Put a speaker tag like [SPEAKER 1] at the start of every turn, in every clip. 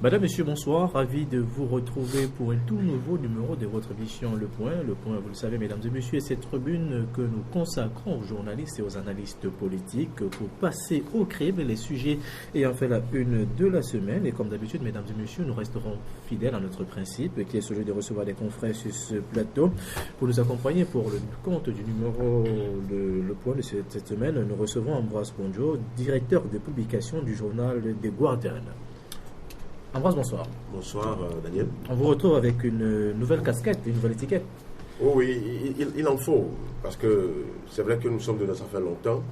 [SPEAKER 1] Madame, Monsieur, bonsoir. Ravi de vous retrouver pour un tout nouveau numéro de votre émission Le Point. Le Point, vous le savez, mesdames et messieurs, est cette tribune que nous consacrons aux journalistes et aux analystes politiques pour passer au crible les sujets ayant fait la une de la semaine. Et comme d'habitude, mesdames et messieurs, nous resterons fidèles à notre principe qui est celui de recevoir des confrères sur ce plateau. Pour nous accompagner pour le compte du numéro Le Point de cette semaine, nous recevons Ambroise Ponjo, directeur de publication du journal The Guardian. Ambroise, bonsoir.
[SPEAKER 2] Bonsoir Daniel.
[SPEAKER 1] On vous retrouve avec une nouvelle casquette, une nouvelle étiquette.
[SPEAKER 2] Oh oui, il en faut, parce que c'est vrai que nous sommes dedans, ça fait longtemps,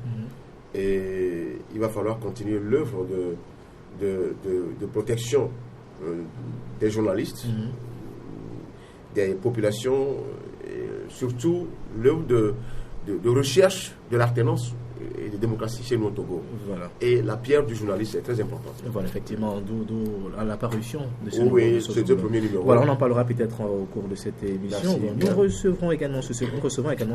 [SPEAKER 2] et il va falloir continuer l'œuvre de protection des journalistes, des populations, et surtout l'œuvre de recherche de l'alternance et de démocratie chez nous au Togo.
[SPEAKER 1] Voilà.
[SPEAKER 2] Et la pierre du journaliste est très importante.
[SPEAKER 1] Voilà, effectivement, d'où l'apparition de ce
[SPEAKER 2] premier numéro.
[SPEAKER 1] Voilà, on en parlera peut-être au cours de cette émission.
[SPEAKER 2] Merci,
[SPEAKER 1] nous recevons également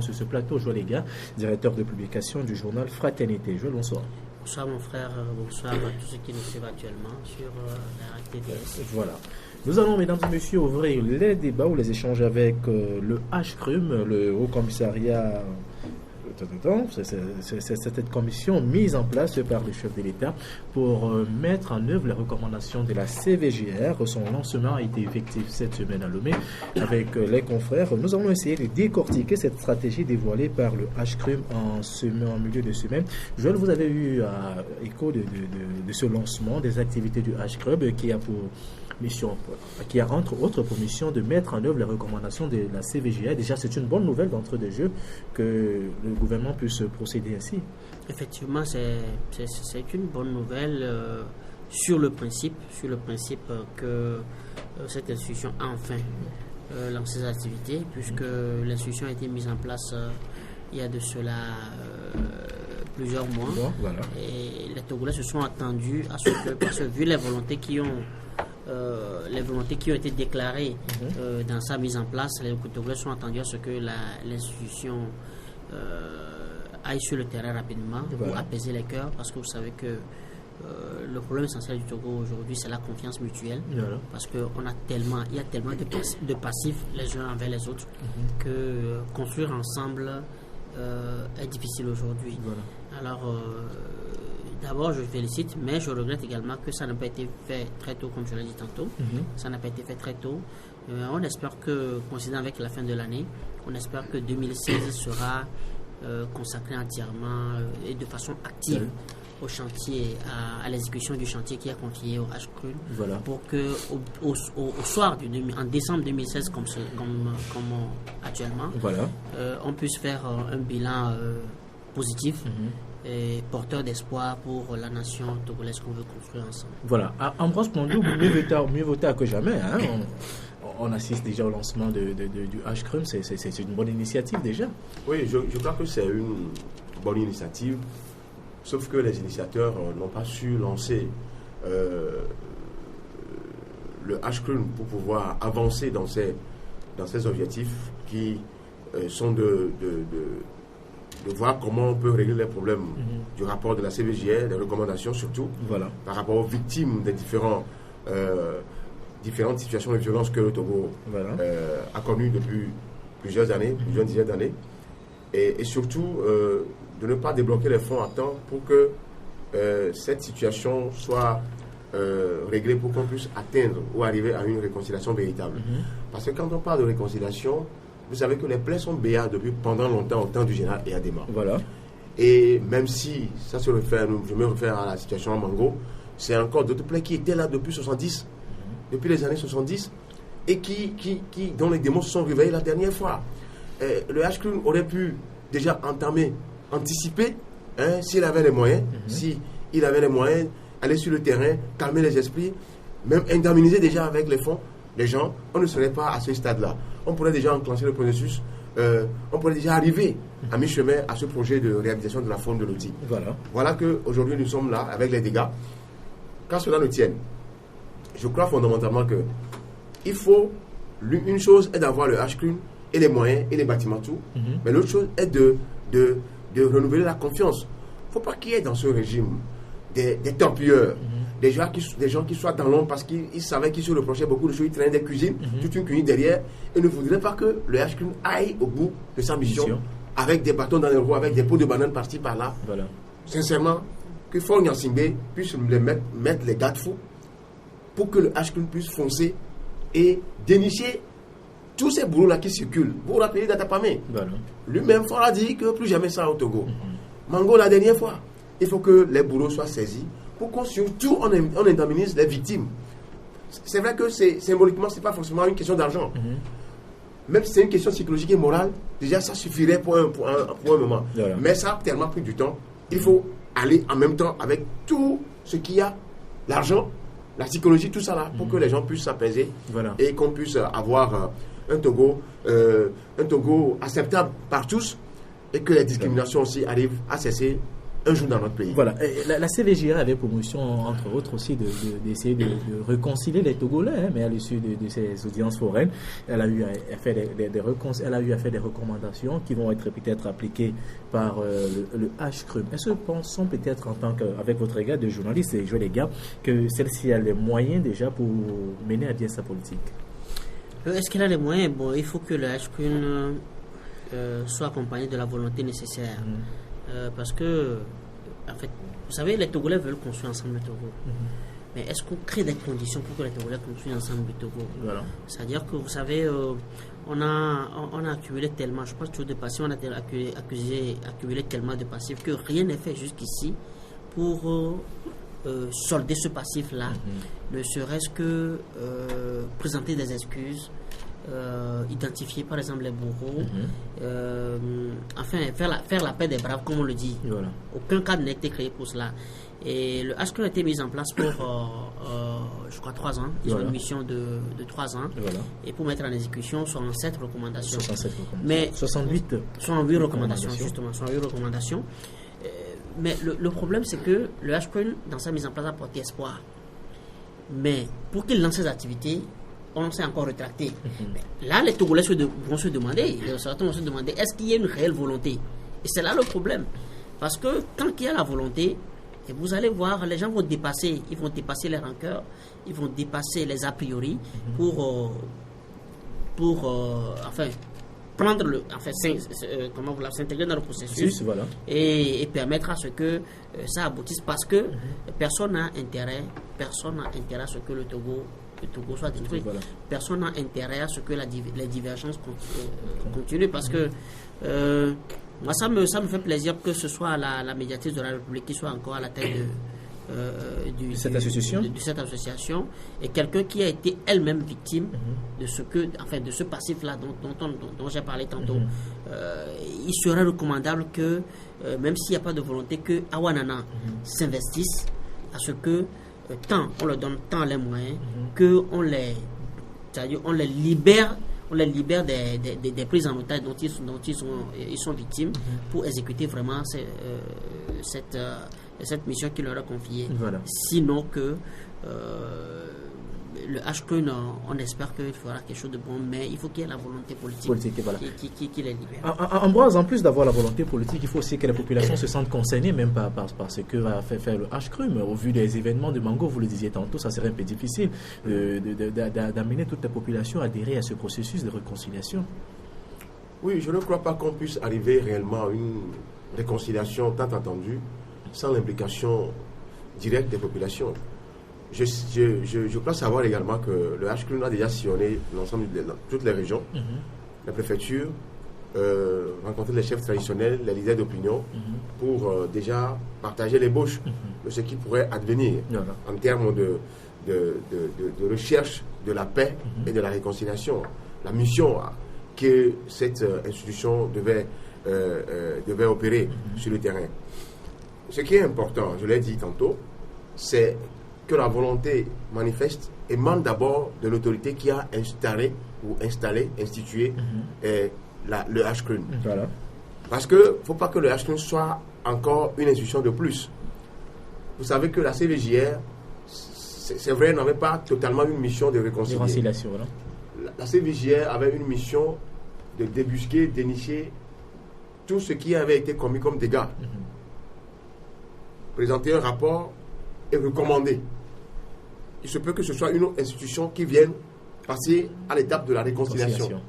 [SPEAKER 1] sur ce plateau Joël Ega, directeur de publication du journal Fraternité. Joël, bonsoir.
[SPEAKER 3] Bonsoir mon frère, bonsoir à tous ceux qui nous suivent actuellement sur la RTDS.
[SPEAKER 1] Voilà. Nous allons, mesdames et messieurs, ouvrir les débats ou les échanges avec le HCRUM, le Haut Commissariat. C'est cette commission mise en place par le chef de l'État pour mettre en œuvre les recommandations de la CVJR. Son lancement a été effectif cette semaine à Lomé avec les confrères. Nous allons essayer de décortiquer cette stratégie dévoilée par le HCRUM en milieu de semaine. Joël, vous avez eu écho de ce lancement des activités du HCRUM qui a pour mission, qui a entre autres pour mission de mettre en œuvre les recommandations de la CVJR. Déjà, c'est une bonne nouvelle d'entrée de jeu que le gouvernement puisse procéder ainsi.
[SPEAKER 3] Effectivement, c'est une bonne nouvelle sur le principe que cette institution a enfin lancé ses activités, puisque l'institution a été mise en place il y a de cela plusieurs mois.
[SPEAKER 1] Bon, voilà.
[SPEAKER 3] Et les Togolais se sont attendus à ce que, parce que vu les volontés qui ont été déclarées dans sa mise en place, les Togolais sont attendus à ce que l'institution aille sur le terrain rapidement pour apaiser les cœurs, parce que vous savez que le problème essentiel du Togo aujourd'hui, c'est la confiance mutuelle, parce qu'il y a tellement de passifs les uns envers les autres que construire ensemble est difficile aujourd'hui. Alors d'abord, je félicite, mais je regrette également que ça n'a pas été fait très tôt, comme je l'ai dit tantôt. Ça n'a pas été fait très tôt. On espère que, considérant avec la fin de l'année, on espère que 2016 sera consacré entièrement et de façon active au chantier, à l'exécution du chantier qui est confié au HCRUM, pour que au soir en décembre 2016, comme actuellement, on puisse faire un bilan positif et porteur d'espoir pour la nation togolaise qu'on veut construire ensemble.
[SPEAKER 1] Voilà. Ambroise Ponjo, mieux vaut tard que jamais. Hein? On assiste déjà au lancement du HCRUM. C'est une bonne initiative déjà. Oui,
[SPEAKER 2] je crois que c'est une bonne initiative, sauf que les initiateurs n'ont pas su lancer le HCRUM pour pouvoir avancer dans ces objectifs qui sont de voir comment on peut régler les problèmes du rapport de la CVJR, des recommandations surtout, par rapport aux victimes des différentes situations de violence que le Togo a connues depuis plusieurs dizaines d'années, et surtout de ne pas débloquer les fonds à temps pour que cette situation soit réglée, pour qu'on puisse atteindre ou arriver à une réconciliation véritable. Parce que quand on parle de réconciliation, vous savez que les plaies sont béats pendant longtemps, au temps du général Eyadema. Et même si je me réfère à la situation à Mango, c'est encore d'autres plaies qui étaient là depuis les années 70, et dont les démons se sont réveillés la dernière fois. Le HCRUM aurait pu déjà anticiper, s'il avait les moyens, aller sur le terrain, calmer les esprits, même indemniser déjà avec les fonds les gens. On ne serait pas à ce stade-là. On pourrait déjà enclencher le processus, on pourrait déjà arriver à mi-chemin à ce projet de réhabilitation de la faune de l'Oti. Voilà qu'aujourd'hui nous sommes là avec les dégâts. Quand cela ne tienne, je crois fondamentalement que une chose est d'avoir le HCRUM et les moyens et les bâtiments, tout, mais l'autre chose est de renouveler la confiance. Il ne faut pas qu'il y ait dans ce régime des torpilleurs, des gens qui soient dans l'ombre parce qu'ils savaient qu'ils se reprochaient beaucoup de choses, ils traînaient des cuisines, toute une cuisine derrière, et ne voudraient pas que le H-Crime aille au bout de sa mission. Avec des bâtons dans les roues, avec des pots de bananes par-ci par-là. Voilà. Sincèrement, que Faure Gnassingbé puisse mettre les garde-fous pour que le H-Crime puisse foncer et dénicher tous ces bourreaux-là qui circulent. Vous vous rappelez d'Atapamé. Voilà. Lui-même, Faure a dit que plus jamais ça au Togo. Mango, la dernière fois, il faut que les bourreaux soient saisis pour qu'on surtout on indemnise les victimes. C'est vrai que symboliquement, ce n'est pas forcément une question d'argent. Même si c'est une question psychologique et morale, déjà ça suffirait pour un moment. Voilà. Mais ça a tellement pris du temps. Il faut aller en même temps avec tout ce qu'il y a, l'argent, la psychologie, tout ça là, pour que les gens puissent s'apaiser et qu'on puisse avoir un Togo acceptable par tous et que les discriminations aussi arrivent à cesser un jour dans notre pays.
[SPEAKER 1] Voilà. La CVJA avait pour mission, entre autres aussi, d'essayer de réconcilier les Togolais, mais à l'issue de ces audiences foraines, elle a eu à faire des recommandations qui vont être peut-être appliquées par le H-Crime. Est-ce que pensons peut-être avec votre regard de journaliste et les gars, que celle-ci a les moyens déjà pour mener à bien sa politique?
[SPEAKER 3] Est-ce qu'elle a les moyens? Bon, il faut que le H-Crime soit accompagné de la volonté nécessaire. Parce que, en fait, vous savez, les Togolais veulent construire ensemble le Togo. Mais est-ce qu'on crée des conditions pour que les Togolais construisent ensemble le Togo? Voilà. C'est-à-dire que, vous savez, on a accumulé tellement, je pense toujours de passifs, on a accumulé tellement de passifs que rien n'est fait jusqu'ici pour solder ce passif-là. Ne serait-ce que présenter des excuses. Identifier par exemple les bourreaux, enfin faire la paix des braves comme on le dit. Voilà. Aucun cadre n'a été créé pour cela. Et le H-Crime a été mis en place pour je crois 3 ans. Ils ont une mission de 3 ans. Et pour mettre en exécution 67 recommandations. 67 recommandations. Mais 68 recommandations justement. 68 recommandations. Mais le problème c'est que le H-Crime dans sa mise en place a porté espoir. Mais pour qu'il lance ses activités, on s'est encore rétracté. Là, les Togolais vont se demander, est-ce qu'il y a une réelle volonté? Et c'est là le problème. Parce que quand il y a la volonté, et vous allez voir, les gens vont dépasser les rancœurs, ils vont dépasser les a priori pour s'intégrer dans le processus et permettre à ce que ça aboutisse, parce que personne n'a intérêt à ce que le Togo soit détruit. Personne n'a intérêt à ce que les divergences continuent, parce que moi ça me fait plaisir que ce soit la médiatrice de la République qui soit encore à la tête de cette association, et quelqu'un qui a été elle-même victime de ce passif-là dont j'ai parlé tantôt. Il serait recommandable que, même s'il n'y a pas de volonté, que Awanana s'investisse à ce que on leur donne tant les moyens qu'on les libère des prises en otage dont ils sont victimes, pour exécuter vraiment cette mission qui leur a confiée. Sinon que le H-Crime, on espère qu'il fera quelque chose de bon, mais il faut qu'il y ait la volonté politique qui les libère.
[SPEAKER 1] Ambroise, en plus d'avoir la volonté politique, il faut aussi que la population se sente concernée même par ce que va faire le H-Crime. Au vu des événements de Mango, vous le disiez tantôt, ça serait un peu difficile d'amener toute la population à adhérer à ce processus de réconciliation.
[SPEAKER 2] Oui, je ne crois pas qu'on puisse arriver réellement à une réconciliation tant attendue sans l'implication directe des populations. Je crois savoir également que le H-Crime a déjà sillonné l'ensemble de toutes les régions, la préfecture, rencontrer les chefs traditionnels, les leaders d'opinion, pour déjà partager l'ébauche de ce qui pourrait advenir en termes de recherche de la paix et de la réconciliation. La mission que cette institution devait opérer sur le terrain. Ce qui est important, je l'ai dit tantôt, c'est que la volonté manifeste émane d'abord de l'autorité qui a institué le H-Crime. Parce qu'il ne faut pas que le H-Crime soit encore une institution de plus. Vous savez que la CVJR, c'est vrai, n'avait pas totalement une mission de réconciliation. La CVJR avait une mission de débusquer, dénicher tout ce qui avait été commis comme dégâts. Présenter un rapport et recommander. il se peut que ce soit une autre institution qui vienne passer à l'étape de la réconciliation.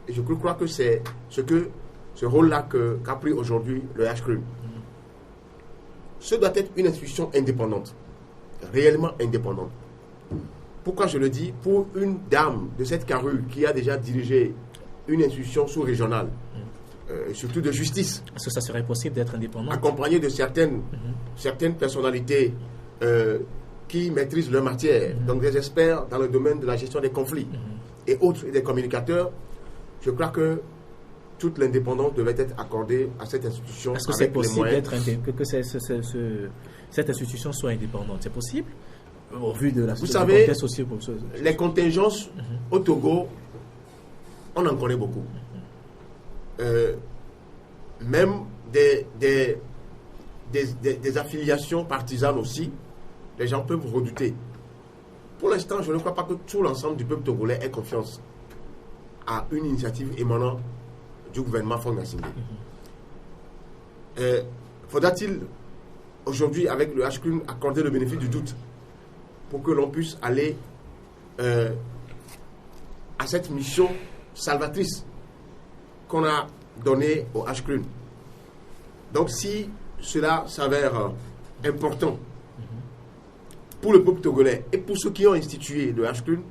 [SPEAKER 2] Et je crois que c'est ce rôle-là qu'a pris aujourd'hui le HCRUN. Ce doit être une institution indépendante, réellement indépendante. Pourquoi je le dis? Pour une dame de cette carrure qui a déjà dirigé une institution sous-régionale, surtout de justice.
[SPEAKER 1] Est-ce que ça serait possible d'être indépendant?
[SPEAKER 2] Accompagnée de certaines personnalités qui maîtrisent leur matière, donc des experts dans le domaine de la gestion des conflits et autres, des communicateurs, je crois que toute l'indépendance devait être accordée à cette institution.
[SPEAKER 1] Est-ce que c'est possible que cette institution soit indépendante? C'est possible? Au vu de la
[SPEAKER 2] société. Vous savez, les contingences au Togo, on en connaît beaucoup. Même des affiliations partisanes aussi, les gens peuvent redouter. Pour l'instant, je ne crois pas que tout l'ensemble du peuple togolais ait confiance à une initiative émanant du gouvernement Faure Gnassingbé. Faudra-t-il aujourd'hui, avec le HCRUN, accorder le bénéfice du doute pour que l'on puisse aller à cette mission salvatrice qu'on a donnée au HCRUN? Donc si cela s'avère important pour le peuple togolais et pour ceux qui ont institué le HCRUN,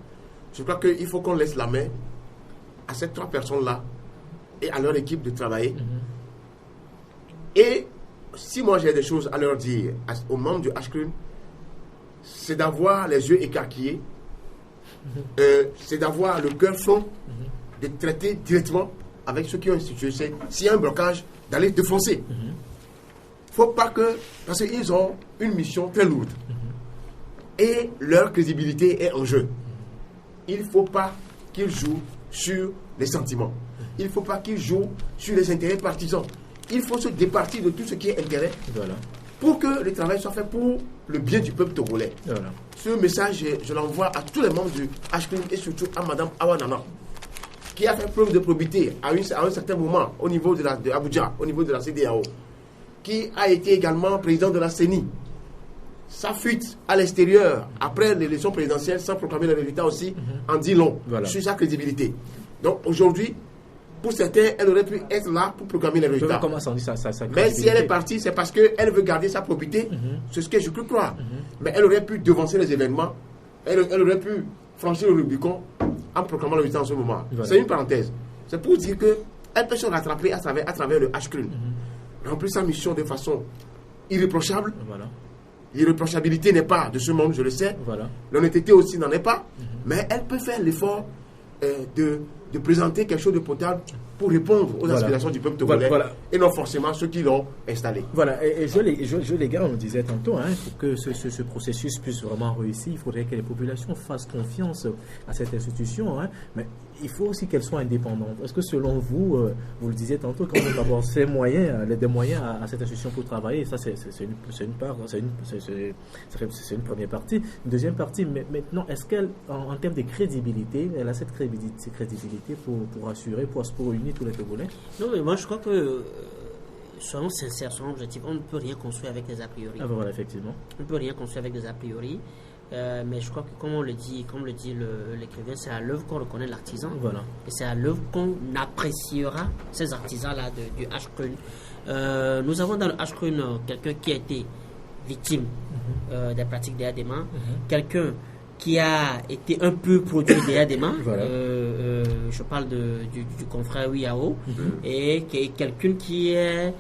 [SPEAKER 2] je crois qu'il faut qu'on laisse la main à ces 3 personnes-là et à leur équipe de travailler. Et si moi j'ai des choses à leur dire aux membres du HCRUN, c'est d'avoir les yeux écarquillés, c'est d'avoir le cœur franc, de traiter directement avec ceux qui ont institué. S'il y a un blocage, d'aller défoncer. Il ne faut pas que... Parce qu'ils ont une mission très lourde. Et leur crédibilité est en jeu. Il ne faut pas qu'ils jouent sur les sentiments. Il ne faut pas qu'ils jouent sur les intérêts partisans. Il faut se départir de tout ce qui est intérêt pour que le travail soit fait pour le bien du peuple togolais. Ce message, je l'envoie à tous les membres du HCRUN et surtout à Mme Awa Nana, qui a fait preuve de probité à un certain moment au niveau de Abuja, au niveau de la CEDEAO, qui a été également président de la CENI. Sa fuite à l'extérieur après l'élection présidentielle sans proclamer le résultat aussi en dit long sur sa crédibilité. Donc aujourd'hui, pour certains, elle aurait pu être là pour proclamer les résultats. Mais si elle est partie, c'est parce qu'elle veut garder sa probité. C'est ce que je peux croire. Mais elle aurait pu devancer les événements. Elle aurait pu franchir le Rubicon en proclamant le résultat en ce moment. C'est une parenthèse. C'est pour dire qu'elle peut se rattraper à travers le HCRUN. Remplir sa mission de façon irréprochable. L'irréprochabilité n'est pas de ce monde, je le sais. L'honnêteté aussi n'en est pas. Mais elle peut faire l'effort de présenter quelque chose de potable pour répondre aux aspirations du peuple togolais et non forcément ceux qui l'ont installé.
[SPEAKER 1] Et les gars, on disait tantôt, pour que ce processus puisse vraiment réussir, il faudrait que les populations fassent confiance à cette institution, mais il faut aussi qu'elle soit indépendante. Est-ce que selon vous, vous le disiez tantôt, quand on avoir des moyens à cette institution pour travailler, ça c'est une part, c'est une première partie. Une deuxième partie, mais maintenant, est-ce qu'elle, en termes de crédibilité, elle a cette crédibilité pour assurer, pour unir tous les Togolais?
[SPEAKER 3] Non, mais moi je crois que soyons sincères, soyons objectifs, on ne peut rien construire avec des a priori.
[SPEAKER 1] Voilà, effectivement.
[SPEAKER 3] On ne peut rien construire avec des a priori. Mais je crois que comme le dit l'écrivain, c'est à l'œuvre qu'on reconnaît l'artisan. Et c'est à l'œuvre qu'on appréciera ces artisans-là du HCRUN. Nous avons dans le HCRUN quelqu'un qui a été victime des pratiques des ADEMA, quelqu'un qui a été un peu produit des ADEMA. Je parle du confrère Wiao, et qui est quelqu'un qui a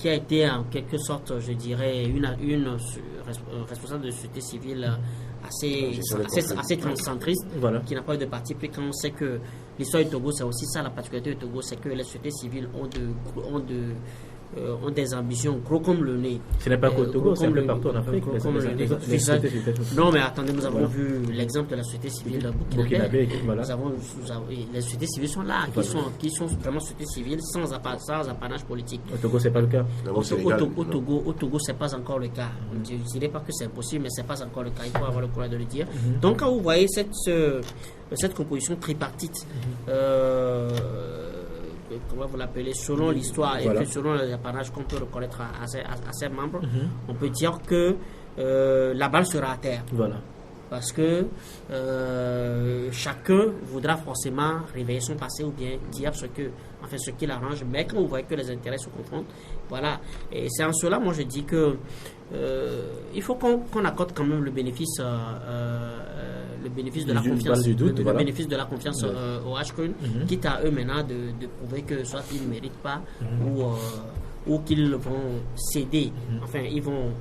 [SPEAKER 3] été en quelque sorte, je dirais, une responsable de société civile assez transcentriste, qui n'a pas eu de parti pris. Quand on sait que l'histoire du Togo, c'est aussi ça la particularité du Togo, c'est que les sociétés civiles ont des ambitions gros comme le nez.
[SPEAKER 1] Ce n'est pas qu'au Togo, c'est un peu partout en Afrique.
[SPEAKER 3] Non, mais attendez, nous avons vu l'exemple de la société civile de Burkinabé. Les sociétés civiles sont là, qui sont vraiment sociétés civiles sans apanage politique.
[SPEAKER 1] Au Togo, c'est pas le cas.
[SPEAKER 3] Au Togo, c'est pas encore le cas. Je ne dirais pas que c'est impossible, mais c'est pas encore le cas. Il faut avoir le courage de le dire. Donc, quand vous voyez cette composition tripartite, comment vous l'appelez, selon l'histoire et selon les apanages qu'on peut reconnaître à ses membres, on peut dire que la balle sera à terre. parce que chacun voudra forcément réveiller son passé ou bien dire ce qu'il arrange, mais quand vous voyez que les intérêts se confrontent, voilà. Et c'est en cela, moi je dis que il faut qu'on accorde quand même le bénéfice de la confiance, bénéfice de la confiance au HCRUN, quitte à eux maintenant de prouver que soit ils ne méritent pas ou qu'ils vont céder, enfin ils vont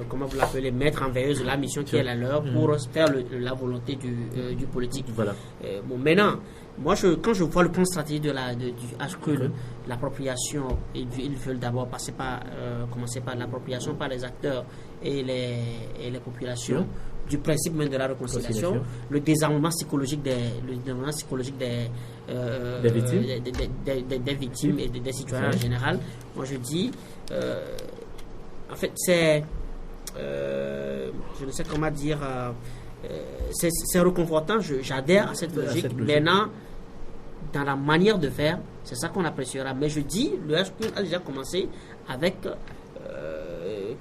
[SPEAKER 3] comment vous l'appelez, mettre en veilleuse la mission qui est la leur pour faire la volonté du politique.
[SPEAKER 1] Voilà.
[SPEAKER 3] Bon, maintenant, moi, quand je vois le plan stratégique du HCRUN, l'appropriation, ils veulent d'abord commencer par l'appropriation par les acteurs et les populations du principe même de la réconciliation, le désarmement psychologique des victimes et des citoyens en général. Moi, je dis, en fait, c'est je ne sais comment dire, c'est réconfortant, j'adhère à cette logique. Maintenant, dans la manière de faire, c'est ça qu'on appréciera. Mais je dis, le HCRUN a déjà commencé avec,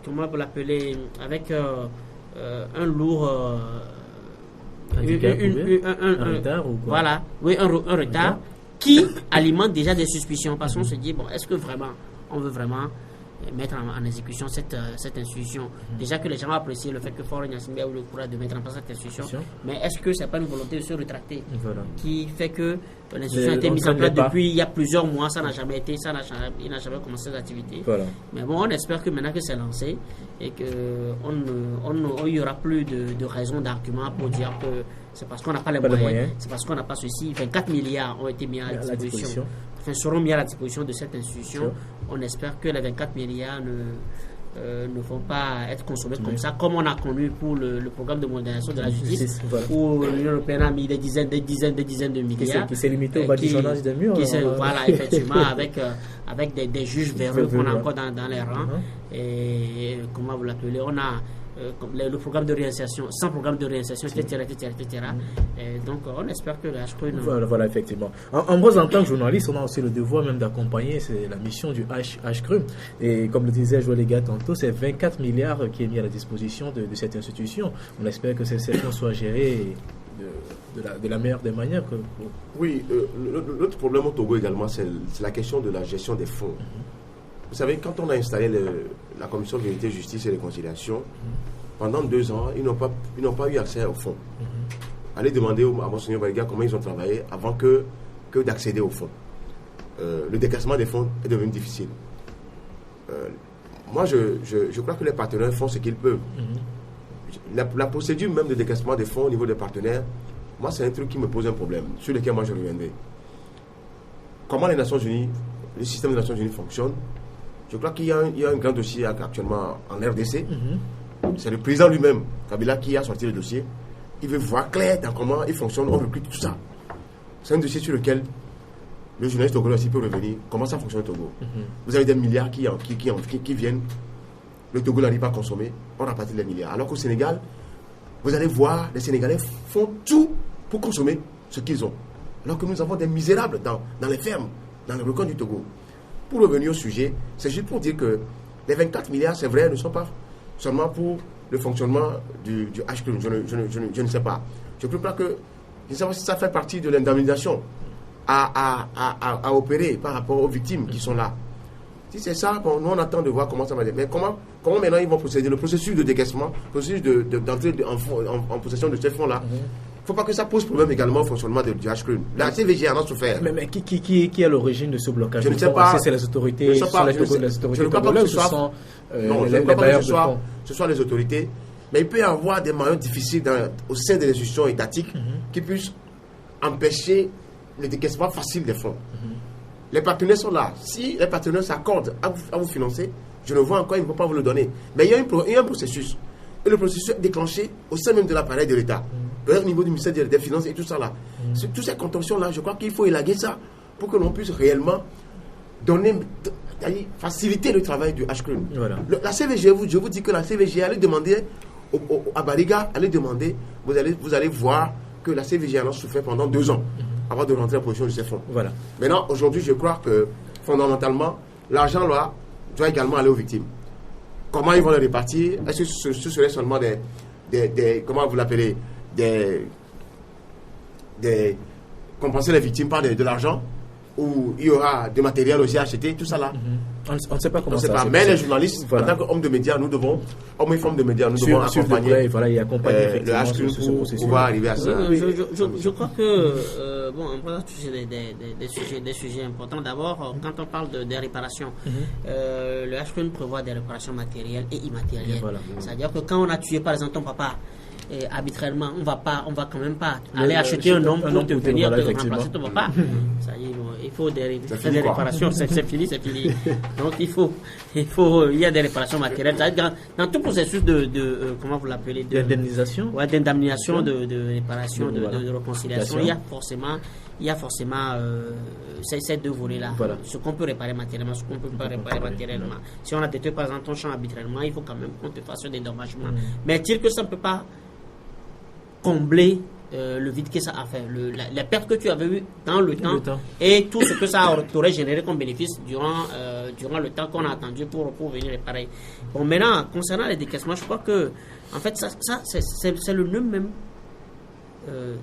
[SPEAKER 3] comment vous l'appelez, avec un lourd...
[SPEAKER 1] un retard ou quoi?
[SPEAKER 3] Voilà, oui, un retard qui alimente déjà des suspicions. Parce qu'on se dit, bon, est-ce que vraiment, on veut vraiment mettre en exécution cette institution. Déjà que les gens ont apprécié le fait que Faure Gnassingbé a eu le courage de mettre en place cette institution, mais est-ce que c'est pas une volonté de se rétracter qui fait que l'institution a été mise en place depuis il y a plusieurs mois, ça n'a jamais été, il n'a jamais commencé ses activités. Mais bon, on espère que maintenant que c'est lancé et que il y aura plus de raisons, d'arguments pour dire que c'est parce qu'on n'a pas les moyens, c'est parce qu'on n'a pas ceci. 24 milliards ont été mis à la disposition. Seront mis à la disposition de cette institution. On espère que les 24 milliards ne vont pas être consommés comme ça, comme on a connu pour le programme de modernisation de la justice, où l'Union européenne a mis des dizaines de milliards.
[SPEAKER 1] Qui s'est limité au bâtissonnage des murs.
[SPEAKER 3] Voilà, effectivement, avec des juges véreux qu'on a encore dans les rangs. Et comment vous l'appelez, on a le programme de réinsertion, sans programme de réinsertion, etc. Et donc, on espère que la HCRUN...
[SPEAKER 1] Voilà, effectivement. En tant que journaliste, on a aussi le devoir même d'accompagner, c'est la mission du HCRUN. Et comme le disait Joël Légat tantôt, c'est 24 milliards qui est mis à la disposition de cette institution. On espère que ces fonds soient gérés de la meilleure des manières.
[SPEAKER 2] Oui, l'autre problème au Togo également, c'est la question de la gestion des fonds. Vous savez, quand on a installé la commission Vérité, Justice et Réconciliation, pendant 2 ans, ils n'ont pas eu accès aux fonds. Allez demander à Monseigneur Baliga comment ils ont travaillé avant que d'accéder aux fonds. Le décaissement des fonds est devenu difficile. Moi, je crois que les partenaires font ce qu'ils peuvent. La procédure même de décaissement des fonds au niveau des partenaires, moi, c'est un truc qui me pose un problème, sur lequel moi je reviendrai. Comment les Nations Unies, le système des Nations Unies fonctionne? Je crois qu'il y a un grand dossier actuellement en RDC. C'est le président lui-même, Kabila, qui a sorti le dossier. Il veut voir clair dans comment il fonctionne, on recrute tout ça. C'est un dossier sur lequel le journaliste togolais aussi peut revenir. Comment ça fonctionne au Togo? Vous avez des milliards qui viennent. Le Togo n'arrive pas à consommer. On rapatrie les milliards. Alors qu'au Sénégal, vous allez voir, les Sénégalais font tout pour consommer ce qu'ils ont. Alors que nous avons des misérables dans les fermes, dans le recoin du Togo. Pour revenir au sujet, c'est juste pour dire que les 24 milliards, c'est vrai, ne sont pas seulement pour le fonctionnement du HCRUN. Je ne sais pas. Je ne peux pas que... Je ne sais pas si ça fait partie de l'indemnisation à opérer par rapport aux victimes qui sont là. Si c'est ça, bon, nous on attend de voir comment ça va être. Mais comment maintenant ils vont procéder? Le processus de décaissement, le processus d'entrée en possession de ces fonds-là. Il ne faut pas que ça pose problème également au fonctionnement du HCRUN. La CVG en a souffert.
[SPEAKER 1] Mais qui est à l'origine de ce blocage?
[SPEAKER 2] Je ne sais pas.
[SPEAKER 1] C'est les autorités.
[SPEAKER 2] Je ne crois pas que ce soit les autorités. Mais il peut y avoir des moyens difficiles au sein des institutions étatiques qui puissent empêcher le décaissement facile des fonds. Les partenaires sont là. Si les partenaires s'accordent à vous financer, je ne vois encore, ils ne vont pas vous le donner. Mais il y a un processus. Et le processus est déclenché au sein même de l'appareil de l'État. Peut-être au niveau du ministère des Finances et tout ça là. Toutes ces contentions-là, je crois qu'il faut élaguer ça pour que l'on puisse réellement faciliter le travail du HCRUN. La CVG, je vous dis que la CVG, allez demander à Bariga, vous allez voir que la CVG en a souffert pendant 2 ans avant de rentrer en position de ces fonds. Maintenant, aujourd'hui, je crois que fondamentalement, l'argent là doit également aller aux victimes. Comment ils vont les répartir? Est-ce que ce serait seulement comment vous l'appelez, compenser les victimes par de l'argent, où il y aura du matériel aussi acheté, tout ça là.
[SPEAKER 1] On ne sait pas comment
[SPEAKER 2] ça se passe. Mais les journalistes, en tant qu'hommes de médias, nous devons, hommes et femmes de médias, nous devons accompagner
[SPEAKER 1] et accompagner
[SPEAKER 2] le H pour pouvoir arriver à ça.
[SPEAKER 3] Je crois que, on va toucher des sujets importants. D'abord, quand on parle des réparations, le H prévoit des réparations matérielles et immatérielles. C'est-à-dire que quand on a tué, par exemple, ton papa, arbitrairement, on va quand même pas aller acheter un homme pour te venir te remplacer ton papa. Ça y est, il faut des réparations, c'est fini. Donc il y a des réparations matérielles. Dans tout processus de comment vous l'appelez,
[SPEAKER 1] d'indemnisation,
[SPEAKER 3] de réparation, de réconciliation, il y a forcément ces deux volets-là. Ce qu'on peut réparer matériellement, ce qu'on peut pas réparer matériellement. Si on a détruit par exemple ton champ arbitrairement, il faut quand même qu'on te fasse des dédommagements. Mais est-il que ça ne peut pas combler le vide que ça a fait, la perte que tu avais eue dans le temps et tout ce que ça t'aurait généré comme bénéfice durant le temps qu'on a attendu pour venir réparer. Bon, maintenant, concernant les décaissements, je crois que en fait, ça c'est le nœud même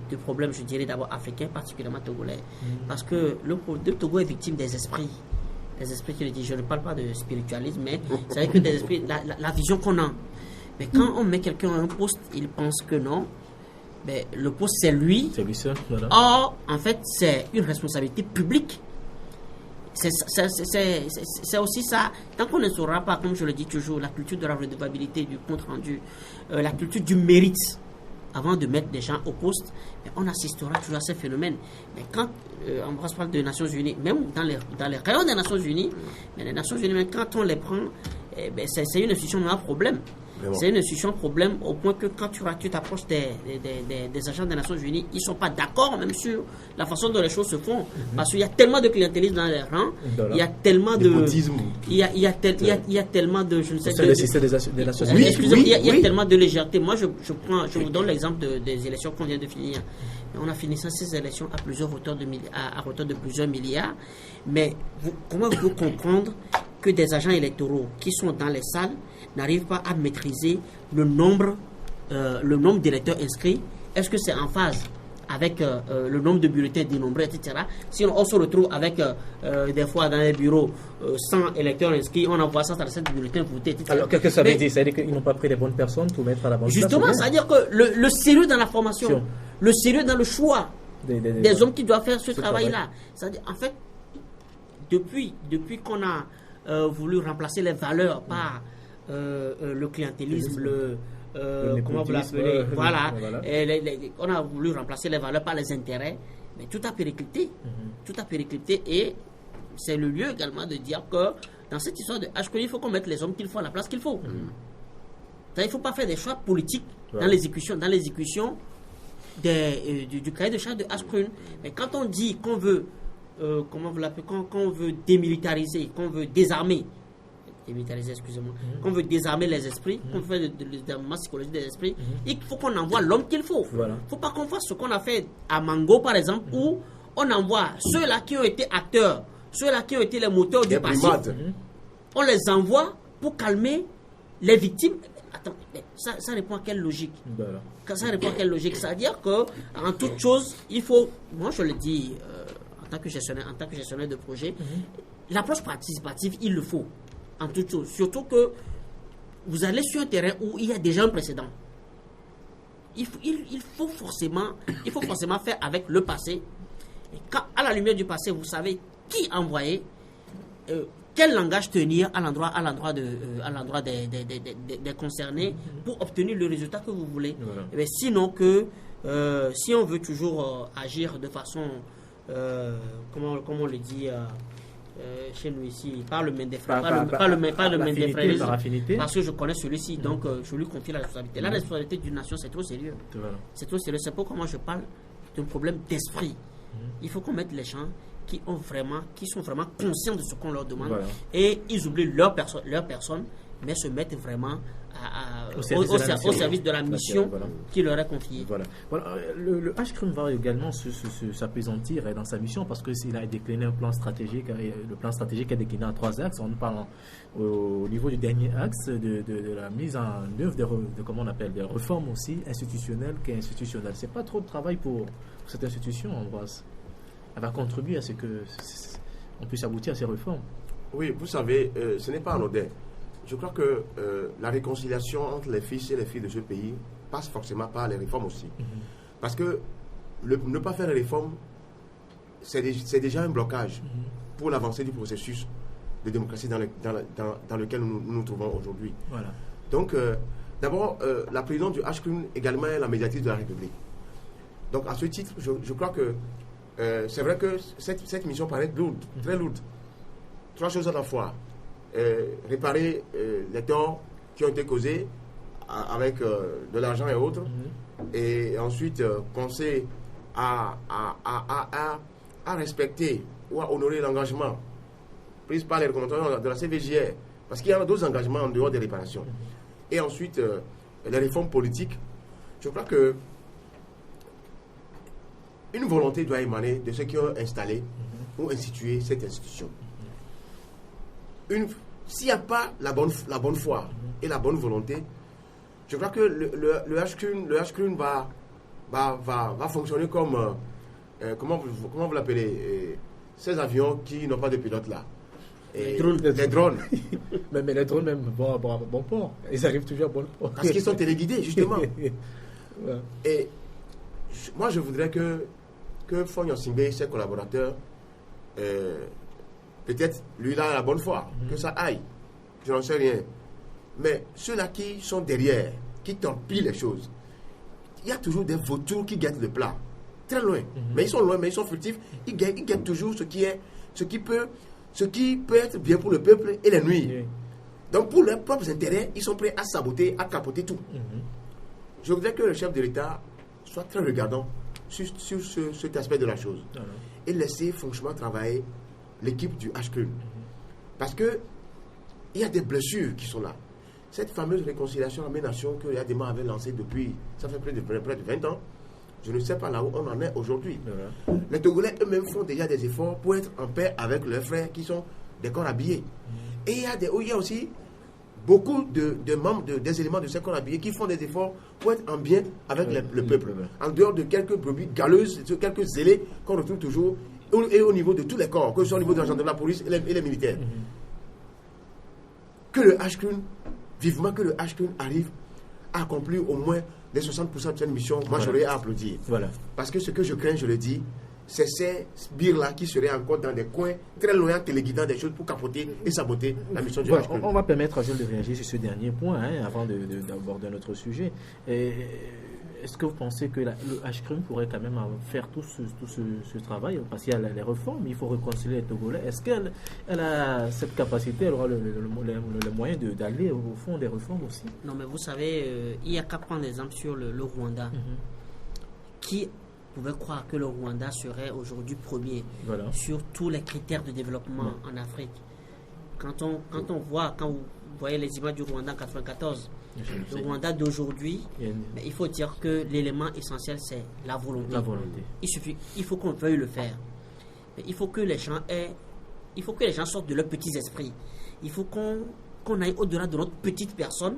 [SPEAKER 3] du problème, je dirais d'abord africain, particulièrement togolais, parce que le Togo est victime des esprits. Les esprits qui le disent, je ne parle pas de spiritualisme, mais c'est vrai que des esprits, la vision qu'on a. Mais quand on met quelqu'un à un poste, il pense que non. Mais le poste, c'est lui.
[SPEAKER 1] C'est lui seul, voilà.
[SPEAKER 3] Or, en fait, c'est une responsabilité publique. C'est aussi ça. Tant qu'on ne saura pas, comme je le dis toujours, la culture de la redevabilité, du compte-rendu, la culture du mérite, avant de mettre des gens au poste, on assistera toujours à ces phénomènes. Mais quand on parle des Nations Unies, même dans les rayons des Nations Unies, mais les Nations Unies, même quand on les prend, c'est une institution à problème. C'est une institution problème au point que quand tu t'approches des agents des Nations Unies, ils ne sont pas d'accord même sur la façon dont les choses se font. Parce qu'il y a tellement de clientélisme dans les rangs, il y a tellement de... Il y a tellement de... Je ne sais
[SPEAKER 1] des Nations Unies.
[SPEAKER 3] Excusez-moi, il y a tellement de légèreté. Moi, je vous donne l'exemple des élections qu'on vient de finir. On a fini ces élections à plusieurs hauteurs de plusieurs milliards. Mais comment vous comprendre que des agents électoraux qui sont dans les salles n'arrivent pas à maîtriser le nombre d'électeurs inscrits? Est-ce que c'est en phase avec le nombre de bulletins dénombrés, etc. Sinon, on se retrouve avec des fois dans les bureaux 100 électeurs inscrits, on envoie 137 bulletins votés, etc.
[SPEAKER 1] Alors, qu'est-ce que ça veut dire? Ça veut dire qu'ils n'ont pas pris les bonnes personnes pour mettre à la bonne place?
[SPEAKER 3] Justement, c'est-à-dire que le sérieux dans la formation, le sérieux dans le choix des hommes qui doivent faire ce travail-là. C'est-à-dire, en fait, depuis qu'on a voulu remplacer les valeurs par le clientélisme, comment vous l'appelez, voilà. On a voulu remplacer les valeurs par les intérêts, mais tout a périclité. Tout a périclité et c'est le lieu également de dire que dans cette histoire de HQ, il faut qu'on mette les hommes qu'il faut à la place qu'il faut. Il ne faut pas faire des choix politiques dans l'exécution du cahier de charge de HQ. Mais quand on dit qu'on veut comment vous l'appelez, quand on veut démilitariser, qu'on veut désarmer, qu'on veut désarmer les esprits, qu'on veut de désarmement psychologique des esprits, il faut qu'on envoie l'homme qu'il faut. Il ne faut pas qu'on fasse ce qu'on a fait à Mango, par exemple, où on envoie ceux-là qui ont été acteurs, ceux-là qui ont été les moteurs du passif, on les envoie pour calmer les victimes. Attends, ça répond à quelle logique? Ça répond à quelle logique? C'est-à-dire qu'en toute chose, il faut, moi je le dis en tant que gestionnaire de projet, l'approche participative, il le faut. En toute chose. Surtout que vous allez sur un terrain où il y a déjà un précédent. Il faut forcément faire avec le passé. Et quand, à la lumière du passé, vous savez qui envoyer, quel langage tenir à l'endroit des concernés pour obtenir le résultat que vous voulez. Et sinon si on veut toujours agir de façon, comment on le dit chez nous ici, par le main des frères, par affinité, parce que je connais celui-ci, donc je lui confie la responsabilité. La responsabilité d'une nation, c'est trop sérieux. C'est trop sérieux. C'est pourquoi moi je parle d'un problème d'esprit. Il faut qu'on mette les gens qui sont vraiment conscients de ce qu'on leur demande et ils oublient leur personne mais se mettre vraiment au service de la mission qui leur est confiée.
[SPEAKER 1] Voilà. Le HCRUM va également s'appesantir dans sa mission parce qu'il a décliné un plan stratégique. Le plan stratégique est décliné en 3 axes. On parle au niveau du dernier axe de la mise en œuvre de réformes aussi institutionnelles qu'institutionnelles. C'est pas trop de travail pour cette institution, Ambroise. Elle va contribuer à ce que on puisse aboutir à ces réformes.
[SPEAKER 2] Oui, vous savez, ce n'est pas anodin. Je crois que la réconciliation entre les fils et les filles de ce pays passe forcément par les réformes aussi. Parce que ne pas faire les réformes, c'est déjà un blocage pour l'avancée du processus de démocratie dans lequel nous nous trouvons aujourd'hui.
[SPEAKER 1] Voilà.
[SPEAKER 2] Donc, d'abord, la présidente du HCRUM également est la médiatrice de la République. Donc, à ce titre, je crois que c'est vrai que cette mission paraît lourde, très lourde. 3 choses à la fois. Réparer les torts qui ont été causés avec de l'argent et autres, et ensuite penser à respecter ou à honorer l'engagement pris par les recommandations de la CVJR, parce qu'il y a d'autres engagements en dehors des réparations. Et ensuite, les réformes politiques. Je crois que une volonté doit émaner de ceux qui ont installé ou institué cette institution. S'il n'y a pas la bonne foi et la bonne volonté, je crois que le HCRUM va fonctionner comme, comment vous l'appelez, ces avions qui n'ont pas de pilote là. Les drones.
[SPEAKER 1] mais les drones même vont à bon port. Ils arrivent toujours à bon port.
[SPEAKER 2] Parce qu'ils sont téléguidés, justement. Ouais. Et moi, je voudrais que Fognon Simbe et ses collaborateurs, peut-être, lui, il a la bonne foi, que ça aille. Je n'en sais rien. Mais ceux-là qui sont derrière, qui torpillent les choses, il y a toujours des vautours qui guettent le plat. Très loin. Mais ils sont loin, mais ils sont furtifs. Ils guettent toujours ce qui peut être bien pour le peuple et les nuire. Donc, pour leurs propres intérêts, ils sont prêts à saboter, à capoter tout. Je voudrais que le chef de l'État soit très regardant sur cet aspect de la chose. Et laisser franchement travailler l'équipe du HCRUM. Parce que il y a des blessures qui sont là. Cette fameuse réconciliation Aménation que Yadema avait lancée depuis, ça fait près de 20 ans, je ne sais pas là où on en est aujourd'hui. Les Togolais eux-mêmes font déjà des efforts pour être en paix avec leurs frères qui sont des corps habillés. Et il y a aussi beaucoup de membres des éléments de ces corps habillés qui font des efforts pour être en bien avec le peuple. En dehors de quelques brebis galeuses, quelques zélés qu'on retrouve toujours, et au niveau de tous les corps, que ce soit au niveau de la gendarmerie, de la police et les militaires. Que le HCRUM, vivement que le HCRUM arrive à accomplir au moins les 60% de cette mission, moi j'aurais à applaudir.
[SPEAKER 1] Voilà.
[SPEAKER 2] Parce que ce que je crains, je le dis, c'est ces sbires-là qui seraient encore dans des coins très loin, téléguidant des choses pour capoter et saboter la mission du HCRUM.
[SPEAKER 1] On va permettre à Jules de réagir sur ce dernier point avant d'aborder notre sujet. Est-ce que vous pensez que le HCRUM pourrait quand même faire tout ce travail? Parce qu'il y a les réformes, il faut réconcilier les Togolais. Est-ce qu'elle a cette capacité, elle aura le moyen d'aller au fond des réformes aussi?
[SPEAKER 3] Non, mais vous savez, il n'y a qu'à prendre l'exemple sur le Rwanda. Qui pouvait croire que le Rwanda serait aujourd'hui premier sur tous les critères de développement en Afrique? Quand vous voyez les images du Rwanda en 1994, le Rwanda d'aujourd'hui, il faut dire que l'élément essentiel, c'est la volonté. Il faut qu'on veuille le faire. Mais il faut que les gens sortent de leurs petits esprits. Il faut qu'on aille au-delà de notre petite personne,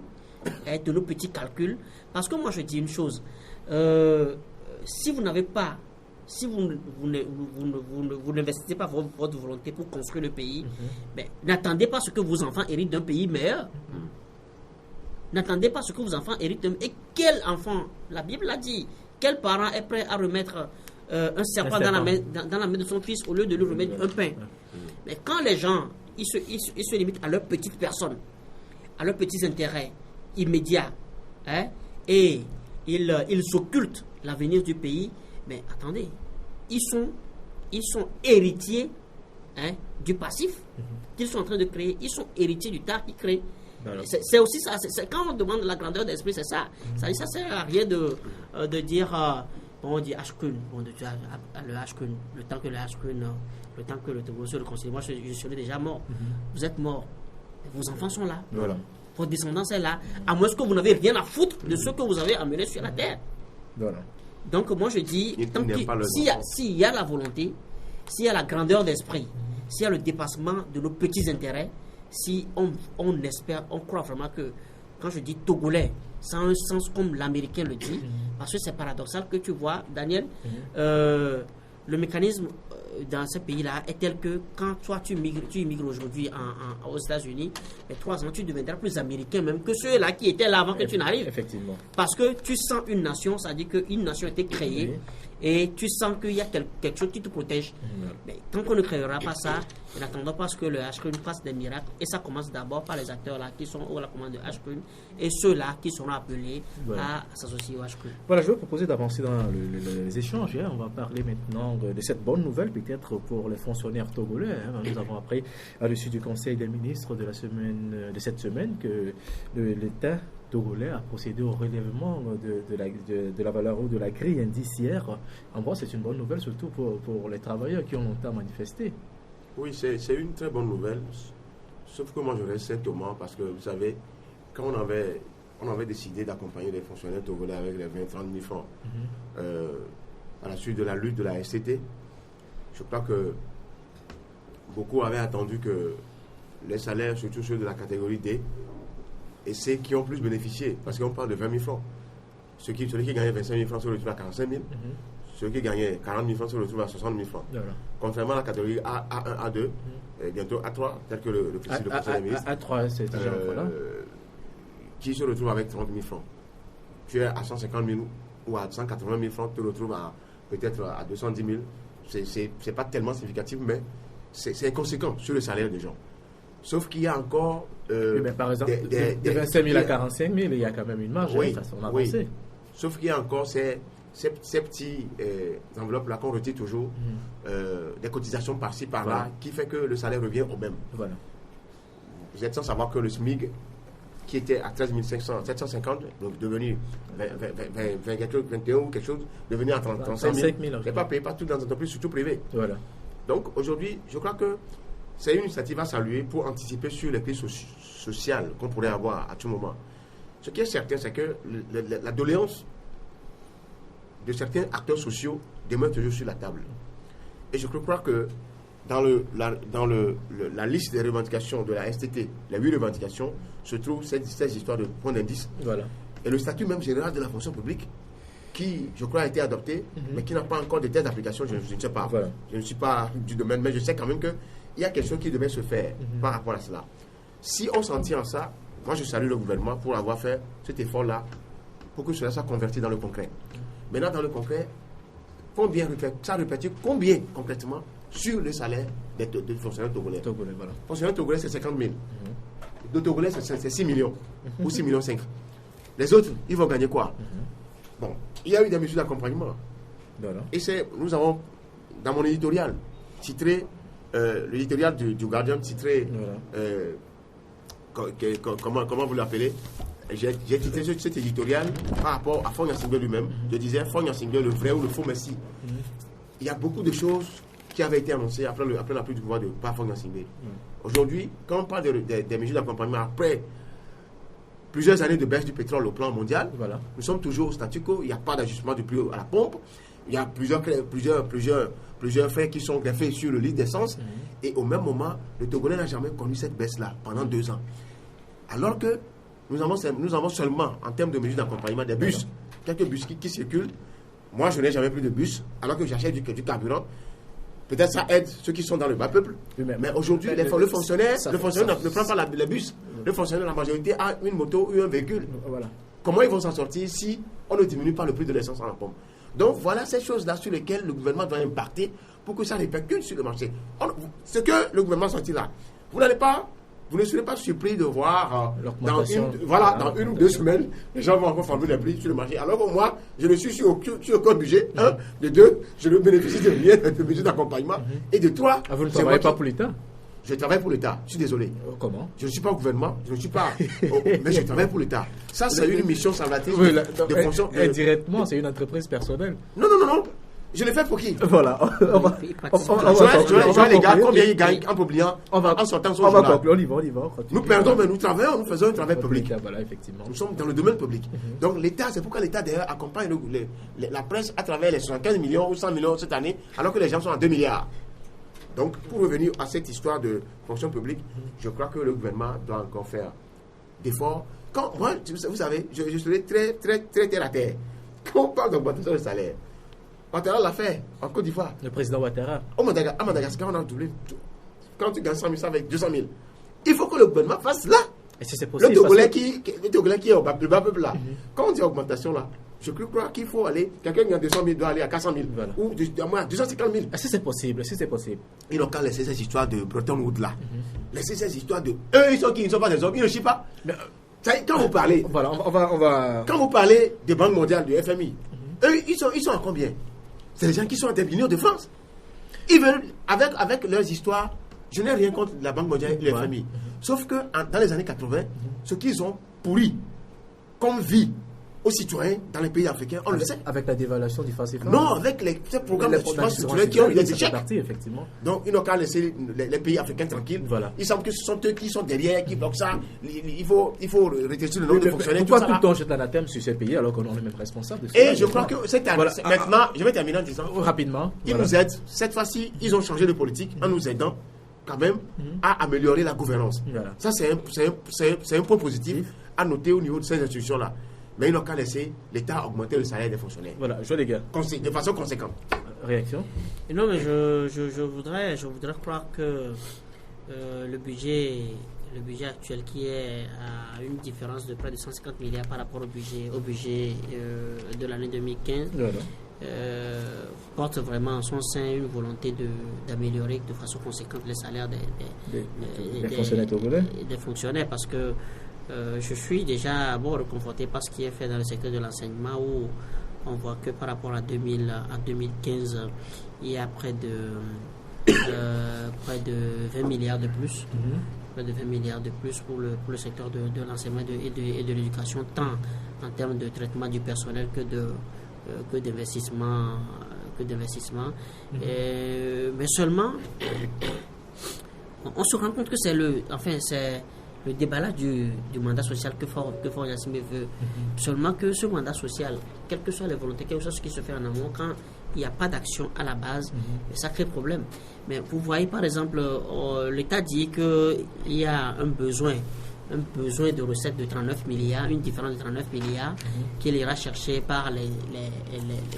[SPEAKER 3] de nos petits calculs. Parce que moi, je dis une chose. Si vous n'avez pas, si vous n'investissez pas votre volonté pour construire le pays, n'attendez pas ce que vos enfants héritent d'un pays meilleur. N'attendez pas ce que vos enfants héritent. Et quel enfant, la Bible l'a dit, quel parent est prêt à remettre un serpent dans la main de son fils au lieu de lui remettre un pain? Mais quand les gens, ils se limitent à leur petite personne, à leurs petits intérêts immédiats, et ils occultent l'avenir du pays, mais attendez, ils sont héritiers du passif qu'ils sont en train de créer. Ils sont héritiers du tard qu'ils créent. C'est aussi ça. Quand on demande la grandeur d'esprit, c'est ça. Ça sert à rien de dire on dit HCRUM, le HCRUM, le temps que le Togo se réconcilie. Moi, je suis déjà mort. Vous êtes mort. Vos enfants sont là. votre descendance est là, à moins que vous n'avez rien à foutre de ce que vous avez amené sur la terre.
[SPEAKER 1] Voilà.
[SPEAKER 3] Donc moi je dis, s'il y a la volonté, s'il y a la grandeur d'esprit, s'il y a le dépassement de nos petits intérêts, si on espère, on croit vraiment que, quand je dis Togolais, ça a un sens comme l'Américain le dit, parce que c'est paradoxal que tu vois, Daniel, le mécanisme dans ce pays-là est tel que quand toi tu immigres aujourd'hui aux États-Unis, mais 3 ans tu deviendras plus américain même que ceux-là qui étaient là avant que tu n'arrives.
[SPEAKER 1] Effectivement. C'est-à-dire
[SPEAKER 3] que tu sens une nation, ça dit qu'une nation a été créée et tu sens qu'il y a quelque chose qui te protège. Mais tant qu'on ne créera pas ça, n'attendons pas que le H-Crune fasse des miracles. Et ça commence d'abord par les acteurs là qui sont à la commande de H-Crune et ceux-là qui seront appelés à s'associer au H-Crune.
[SPEAKER 1] Voilà, je vais proposer d'avancer dans les échanges. On va parler maintenant de cette bonne nouvelle peut-être pour les fonctionnaires togolais. Nous avons appris à l'issue du Conseil des ministres de cette semaine que l'État togolais a procédé au relèvement de la valeur ou de la grille indiciaire. En vrai, c'est une bonne nouvelle, surtout pour les travailleurs qui ont longtemps manifesté.
[SPEAKER 2] Oui, c'est une très bonne nouvelle. Sauf que moi, je reste étonné parce que, vous savez, quand on avait décidé d'accompagner les fonctionnaires togolais avec les 20-30 000 francs à la suite de la lutte de la SCT, je crois que beaucoup avaient attendu que les salaires, surtout ceux de la catégorie D, et ceux qui ont plus bénéficié, parce qu'on parle de 20 000 francs. Ceux qui gagnaient 25 000 francs se retrouvent à 45 000. Ceux qui gagnaient 40 000 francs se retrouvent à 60 000 francs. Voilà. Contrairement à la catégorie A1, A2, et bientôt A3, tel que le précise le Conseil des ministres.
[SPEAKER 1] A3, c'est déjà voilà.
[SPEAKER 2] Qui se retrouve avec 30 000 francs. Tu es à 150 000 ou à 180 000 francs, tu te retrouves peut-être à 210 000. C'est pas tellement significatif, mais c'est inconséquent sur le salaire des gens. Sauf qu'il y a encore...
[SPEAKER 1] par exemple, de 25 000 à 45 000, il y a quand même une marge, on a avancé.
[SPEAKER 2] Sauf qu'il y a encore ces petits enveloppes-là qu'on retire toujours, des cotisations par-ci, par-là, qui fait que le salaire revient au même. Voilà. Vous êtes sans savoir que le SMIC, qui était à 13 750, donc devenu 21 ou quelque chose, devenu à 35 000, n'est pas payé partout dans les entreprises, surtout privées. Voilà. Donc aujourd'hui, je crois que c'est une initiative à saluer pour anticiper sur les crises sociales qu'on pourrait avoir à tout moment. Ce qui est certain, c'est que la doléance de certains acteurs sociaux demeure toujours sur la table. Et je crois que dans la liste des revendications de la STT, les 8 revendications, se trouve cette histoire de point d'indice. Voilà. Et le statut même général de la fonction publique, qui, je crois, a été adopté, mais qui n'a pas encore de telles applications, je ne sais pas. Voilà. Je ne suis pas du domaine, mais je sais quand même qu'il y a quelque chose qui devait se faire par rapport à cela. Si on s'en tient à ça, moi je salue le gouvernement pour avoir fait cet effort-là, pour que cela soit converti dans le concret. Maintenant, dans le concret, ça répercute combien concrètement sur le salaire des fonctionnaires togolais. Voilà. Fonctionnaires togolais, c'est 50 000. De Togolais, c'est 6 millions ou 6 millions 5. Les autres, ils vont gagner quoi? Bon, il y a eu des mesures d'accompagnement. Voilà. Et nous avons, dans mon éditorial, titré, l'éditorial du Guardian, titré, comment vous l'appelez? J'ai titré cet éditorial par rapport à Faure Gnassingbé lui-même. Je disais Faure Gnassingbé, le vrai ou le faux Messie. Il y a beaucoup de choses qui avaient été annoncées après la prise du pouvoir de Faure Gnassingbé. Aujourd'hui, quand on parle des mesures d'accompagnement après plusieurs années de baisse du pétrole au plan mondial, nous sommes toujours au statu quo. Il n'y a pas d'ajustement du prix à la pompe. Il y a plusieurs frais qui sont greffés sur le litre d'essence. Et au même moment, le Togolais n'a jamais connu cette baisse-là pendant 2 ans. Alors que nous avons seulement, en termes de mesures d'accompagnement, des bus, quelques bus qui circulent. Moi, je n'ai jamais plus de bus, alors que j'achète du carburant. Peut-être ça aide ceux qui sont dans le bas peuple. Mais aujourd'hui, le fonctionnaire ne prend pas les bus. Le fonctionnaire, la majorité, a une moto ou un véhicule. Voilà. Comment ils vont s'en sortir si on ne diminue pas le prix de l'essence à la pompe? Donc, voilà ces choses-là sur lesquelles le gouvernement doit impacter pour que ça répercute sur le marché. Ce que le gouvernement sortit là, vous ne serez pas surpris de voir dans une ou 2 semaines, les gens vont encore former les prix sur le marché. Alors que moi, je ne suis sur aucun budget. De 2, je ne bénéficie de rien, de mesures d'accompagnement. Et de 3,
[SPEAKER 1] vous ne travaillez pas pour l'État?
[SPEAKER 2] Je travaille pour l'État. Je suis désolé.
[SPEAKER 1] Comment?
[SPEAKER 2] Je ne suis pas au gouvernement. Je ne suis pas. Mais je travaille pour l'État. Ça, c'est une mission salvatrice de fonction.
[SPEAKER 1] Indirectement, c'est une entreprise personnelle.
[SPEAKER 2] Non. Je le fais pour qui?
[SPEAKER 1] Voilà. On va
[SPEAKER 2] les gars, combien ils gagnent en publiant, en sortant son journal.
[SPEAKER 1] On y va.
[SPEAKER 2] Nous perdons, mais nous travaillons, nous faisons un travail public.
[SPEAKER 1] Voilà, effectivement.
[SPEAKER 2] Nous sommes dans le domaine public. Donc l'État, c'est pourquoi l'État d'ailleurs accompagne la presse à travers les 75 millions ou 100 millions cette année, alors que les gens sont à 2 milliards. Donc pour revenir à cette histoire de fonction publique, je crois que le gouvernement doit encore faire d'efforts. Quand moi, vous savez, je serai très terre à terre. Quand on parle d'augmentation de salaire, Ouattara l'a fait en Côte d'Ivoire.
[SPEAKER 1] Le président Ouattara.
[SPEAKER 2] À Madagascar, on a doublé. Quand tu gagnes 100 000 avec 200 000, il faut que le gouvernement fasse là.
[SPEAKER 1] Et si c'est possible,
[SPEAKER 2] le Togolais qui est au bas peuple là. Quand on dit augmentation là, je crois qu'il faut aller. Quelqu'un qui a 200 000 doit aller à 400 000.
[SPEAKER 1] Voilà.
[SPEAKER 2] Ou à 250 000.
[SPEAKER 1] Si c'est possible.
[SPEAKER 2] Ils n'ont qu'à laisser ces histoires de Bretton Woods là. Laisser ces histoires de. Eux, ils sont qui? Ils ne sont pas des hommes. Ils ne chient pas. Mais, quand vous parlez.
[SPEAKER 1] Voilà, on va.
[SPEAKER 2] Quand vous parlez des banques mondiales, du FMI, eux, ils sont à combien? C'est les gens qui sont à des millions de France. Ils veulent, avec leurs histoires, je n'ai rien contre la Banque mondiale et le FMI. Sauf que dans les années 80, ce qu'ils ont pourri comme vie aux citoyens dans les pays africains, on le sait.
[SPEAKER 1] Avec la dévaluation du franc CFA.
[SPEAKER 2] Non, avec ces programmes de structurels qui ont eu des échecs.
[SPEAKER 1] Effectivement.
[SPEAKER 2] Donc, ils n'ont qu'à laisser les pays africains tranquilles.
[SPEAKER 1] Voilà.
[SPEAKER 2] Il semble que ce sont eux qui sont derrière, qui bloquent ça. Il faut rétrécir le nombre de fonctionnaires.
[SPEAKER 1] Pourquoi tout le temps jette l'anathème sur ces pays alors qu'on est même responsable de ça?
[SPEAKER 2] Et je crois que maintenant, je vais terminer en disant
[SPEAKER 1] rapidement.
[SPEAKER 2] Ils nous aident. Cette fois-ci, ils ont changé de politique en nous aidant quand même à améliorer la gouvernance.
[SPEAKER 1] Voilà.
[SPEAKER 2] Ça, c'est un point positif à noter au niveau de ces institutions-là. Mais ils n'ont qu'à laisser l'État augmenter le salaire des fonctionnaires.
[SPEAKER 1] Voilà, je les gars.
[SPEAKER 2] De façon conséquente.
[SPEAKER 1] Réaction?
[SPEAKER 3] Non, mais je voudrais croire que le budget actuel qui est à une différence de près de 150 milliards par rapport au budget de l'année 2015 porte vraiment en son sein une volonté d'améliorer de façon conséquente les salaires des fonctionnaires parce que je suis déjà reconforté par ce qui est fait dans le secteur de l'enseignement où on voit que par rapport à 2015, il y a près de 20 milliards de plus. Près de 20 milliards de plus pour le secteur de l'enseignement et de l'éducation, tant en termes de traitement du personnel que d'investissement. Mais seulement, on se rend compte que c'est le déballage du mandat social que Fort Yacine veut. Seulement que ce mandat social, quelles que soient les volontés, quel que soit ce qui se fait en amont, quand il n'y a pas d'action à la base, ça crée problème. Mais vous voyez par exemple, l'État dit qu'il y a un besoin de recettes de 39 milliards, une différence de 39 milliards qu'il ira chercher par les